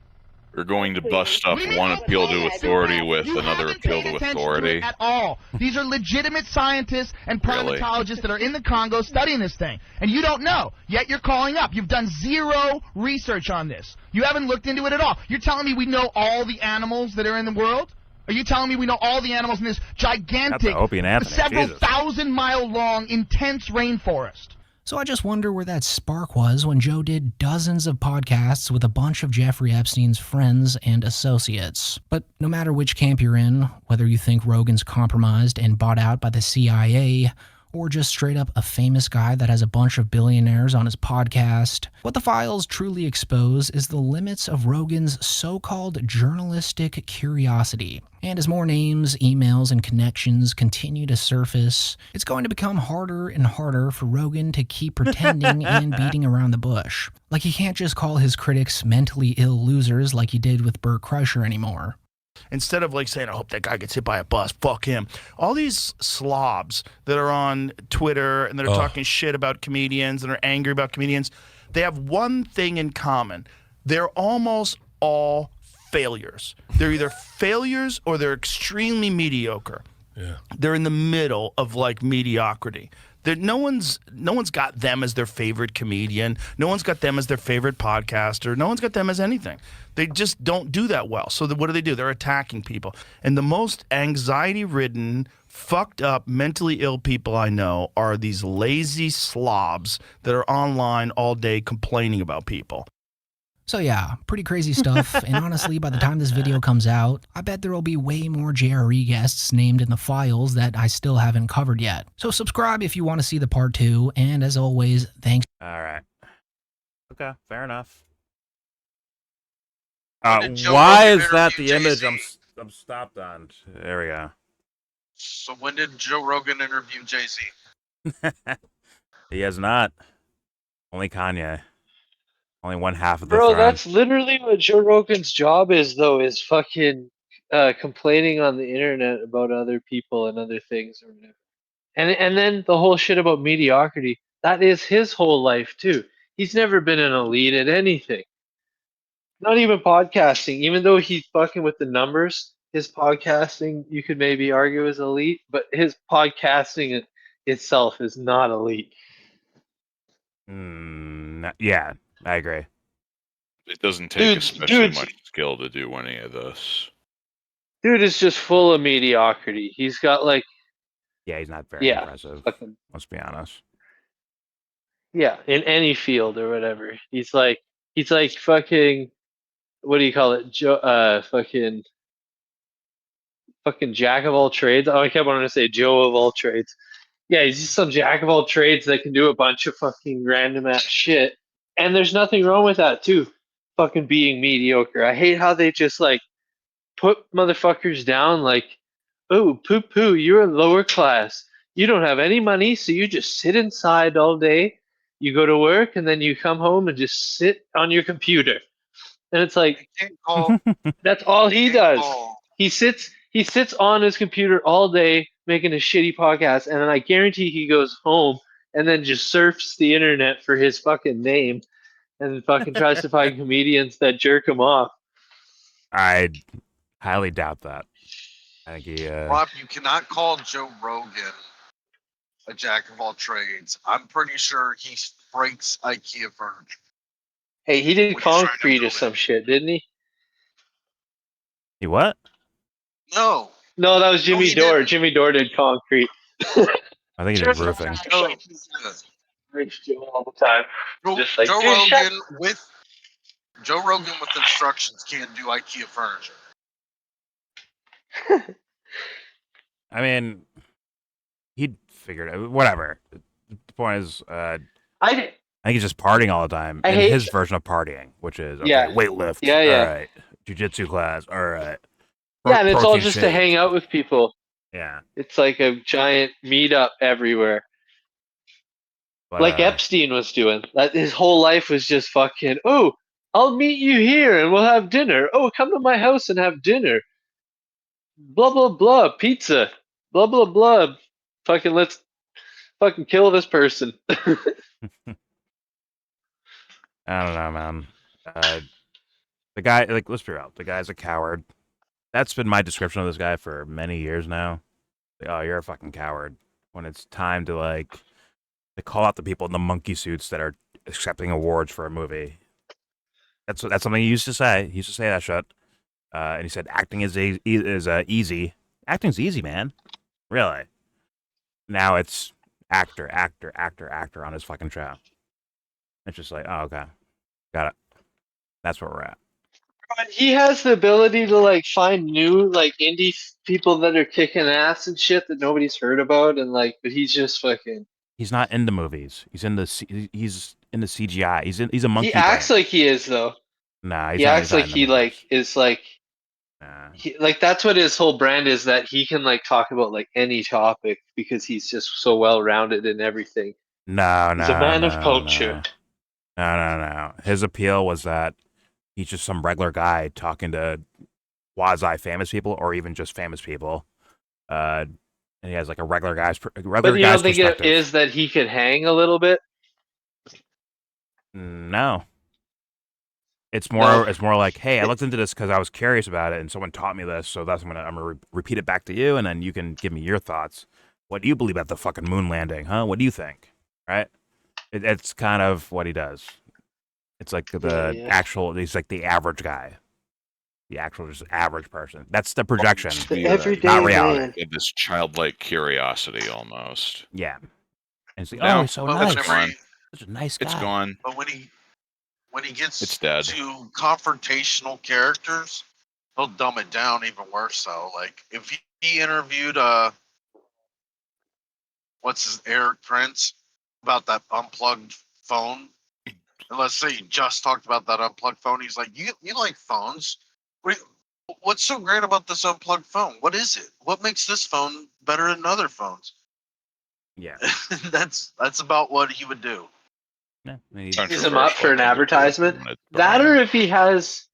We're going to bust up one appeal to authority with another appeal to authority. At all. These are legitimate scientists and primatologists that are in the Congo studying this thing. And you don't know. Yet you're calling up. You've done zero research on this. You haven't looked into it at all. You're telling me we know all the animals that are in the world? Are you telling me we know all the animals in this gigantic, several thousand-mile long, intense rainforest? So I just wonder where that spark was when Joe did dozens of podcasts with a bunch of Jeffrey Epstein's friends and associates. But no matter which camp you're in, whether you think Rogan's compromised and bought out by the CIA, or just straight up a famous guy that has a bunch of billionaires on his podcast, what the files truly expose is the limits of Rogan's so-called journalistic curiosity. And as more names, emails, and connections continue to surface, it's going to become harder and harder for Rogan to keep pretending and beating around the bush. Like, he can't just call his critics mentally ill losers like he did with Bert Kreischer anymore. Instead of like saying, I hope that guy gets hit by a bus, fuck him. All these slobs that are on Twitter and that are talking shit about comedians and are angry about comedians, they have one thing in common. They're almost all failures. They're either failures or they're extremely mediocre. Yeah. They're in the middle of like mediocrity. No one's got them as their favorite comedian. No one's got them as their favorite podcaster. No one's got them as anything. They just don't do that well. So what do? They're attacking people. And the most anxiety-ridden, fucked up, mentally ill people I know are these lazy slobs that are online all day complaining about people. So yeah, pretty crazy stuff, and honestly, by the time this video comes out, I bet there will be way more JRE guests named in the files that I still haven't covered yet. So subscribe if you want to see the part 2, and as always, thanks. Alright. Okay, fair enough. Joe Why Rogan is that interview the image Jay-Z? I'm stopped on? There we go. So when did Joe Rogan interview Jay-Z? He has not. Only Kanye. Only one half of the Bro, throne. that's literally what Joe Rogan's job is, though, is fucking complaining on the internet about other people and other things or whatever. And then the whole shit about mediocrity, that is his whole life, too. He's never been an elite at anything. Not even podcasting. Even though he's fucking with the numbers, his podcasting, you could maybe argue, is elite, but his podcasting itself is not elite. Yeah, I agree. It doesn't take especially much skill to do any of this. Dude is just full of mediocrity. He's got like Yeah, he's not very impressive. Fucking, Let's be honest. yeah, in any field or whatever. He's like fucking, what do you call it? Fucking jack of all trades. Oh, I kept wanting to say Joe of all trades. Yeah, he's just some jack of all trades that can do a bunch of fucking random ass shit. And there's nothing wrong with that too. Fucking being mediocre. I hate how they just like put motherfuckers down like, oh, poo poo, you're a lower class. You don't have any money, so you just sit inside all day. You go to work and then you come home and just sit on your computer. And it's like, that's all he does. He sits on his computer all day making a shitty podcast, and then I guarantee he goes home and then just surfs the internet for his fucking name and fucking tries to find comedians that jerk him off. I highly doubt that. I think he. Rob, you cannot call Joe Rogan a jack of all trades. I'm pretty sure he breaks IKEA furniture. Hey, he did concrete or some shit, didn't he? He what? No. No, that was Jimmy Dore. Jimmy Dore did concrete. I think he did roofing. Rich Joe all the time. Just like, Joe "Dude, Rogan with instructions can't do IKEA furniture. I mean, he'd figured it. Whatever. The point is, I think he's just partying all the time. I And hate- his version of partying, which is okay, Yeah. weightlift. Yeah, yeah. All right. Jiu-jitsu class. All right. Yeah, and it's all Protein just to shake. hang out with people. Yeah. It's like a giant meetup everywhere. But, Like Epstein was doing. That his whole life was just fucking, oh, I'll meet you here and we'll have dinner. Oh, come to my house and have dinner. Blah blah blah, pizza. Blah blah blah. Fucking let's fucking kill this person. I don't know, man. The guy, like, let's be real. The guy's a coward. That's been my description of this guy for many years now. Like, oh, you're a fucking coward. When it's time to, like, to call out the people in the monkey suits that are accepting awards for a movie. That's something he used to say. He used to say that shit. And he said acting is easy. Acting's easy, man. Really. Now it's actor on his fucking show. It's just like, oh, okay. Got it. That's where we're at. But he has the ability to like find new like indie people that are kicking ass and shit that nobody's heard about, and like, but he's just fucking. He's not into movies. He's into CGI. He's a monkey. He acts like he is though. Nah, he's He not, acts like he like is like. Like that's what his whole brand is, that he can like talk about like any topic because he's just so well rounded in everything. No. He's a man of culture. No. His appeal was that he's just some regular guy talking to quasi-famous people or even just famous people. And he has like a regular guy's But you don't think it is that he could hang a little bit? No. It's more like, hey, I looked into this because I was curious about it, and someone taught me this, so I'm gonna repeat it back to you, and then you can give me your thoughts. What do you believe about the fucking moon landing, huh? What do you think? Right? It's kind of what he does. It's like actual. He's like the average guy, the actual just average person. That's the projection, not reality. Man. This childlike curiosity, almost. Yeah. And it's like, No, oh, he's so it's nice. gone. Such a nice guy. It's gone. But when he gets It's dead. to confrontational characters, he'll dumb it down even worse. So, like if he interviewed Eric Prince about that unplugged phone, and let's say he just talked about that unplugged phone, he's like, you like phones? What's so great about this unplugged phone? What is it? What makes this phone better than other phones? Yeah. that's about what he would do. Yeah, Use him up for an advertisement. That, or if he has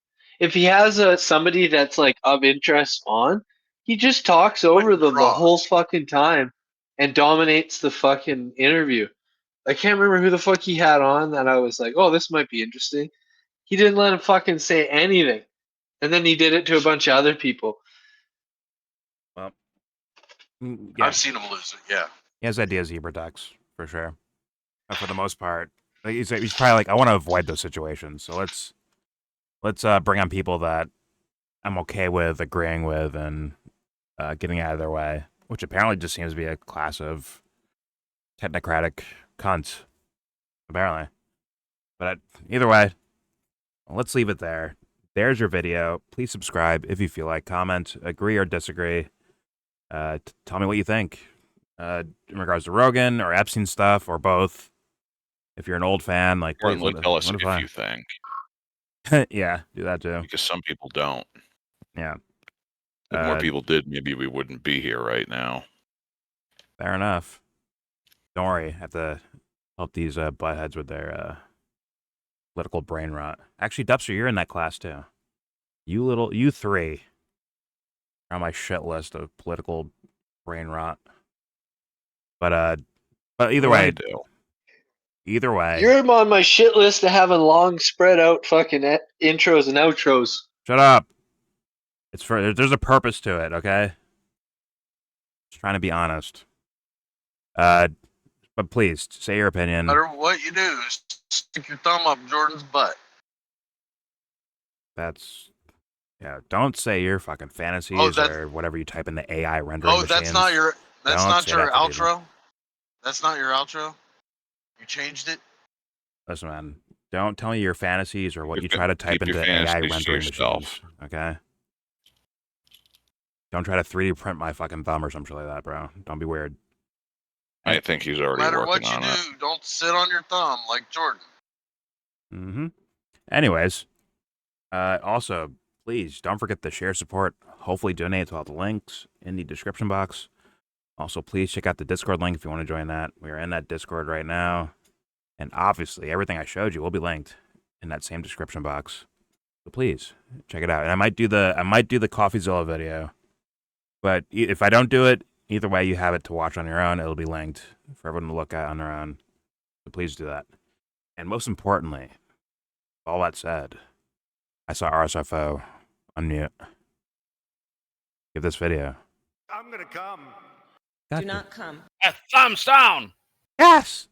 somebody that's like of interest on, he just talks over them the whole fucking time and dominates the fucking interview. I can't remember who the fuck he had on that I was like, oh, this might be interesting. He didn't let him fucking say anything, and then he did it to a bunch of other people. Well, I've seen him lose it. Yeah, he has ideas he protects for sure, but for the most part. Like he's probably like, I want to avoid those situations, so let's bring on people that I'm okay with, agreeing with, and getting out of their way. which apparently just seems to be a class of technocratic cunts, apparently. But either way, let's leave it there. There's your video. Please subscribe if you feel like. Comment, agree or disagree. Tell me what you think in regards to Rogan or Epstein stuff or both. If you're an old fan, like, please Certainly tell us if you think. Yeah, do that too. Because some people don't. Yeah. If more people did, maybe we wouldn't be here right now. Fair enough. Don't worry. I have to help these buttheads with their political brain rot. Actually, Dubster, you're in that class too. You three are on my shit list of political brain rot. But either way, either way, You're on my shit list to have a long spread out fucking intros and outros. shut up. There's a purpose to it, okay? Just trying to be honest. But please say your opinion. No matter what you do, stick your thumb up Jordan's butt. That's don't say your fucking fantasies or whatever you type in the AI rendering machines. That's not your Don't say that to outro? people. That's not your outro? You changed it? Listen, man, don't tell me your fantasies or what you try to type keep your into AI fantasies to rendering yourself. machines, okay? Don't try to 3D print my fucking thumb or some shit like that, bro. Don't be weird. I think he's No already matter working what you on it. do, don't sit on your thumb like Jordan. Mm-hmm. Anyways, also, please don't forget to share support. Hopefully donate to all the links in the description box. Also, please check out the Discord link if you want to join that. We are in that Discord right now. And obviously, everything I showed you will be linked in that same description box. So please, check it out. And I might do the CoffeeZilla video. But if I don't do it, either way, you have it to watch on your own. It'll be linked for everyone to look at on their own. So please do that. And most importantly, all that said, I saw RSFO unmute. Give this video. I'm gonna come. Got Do to. not come. Thumbs down. Yes.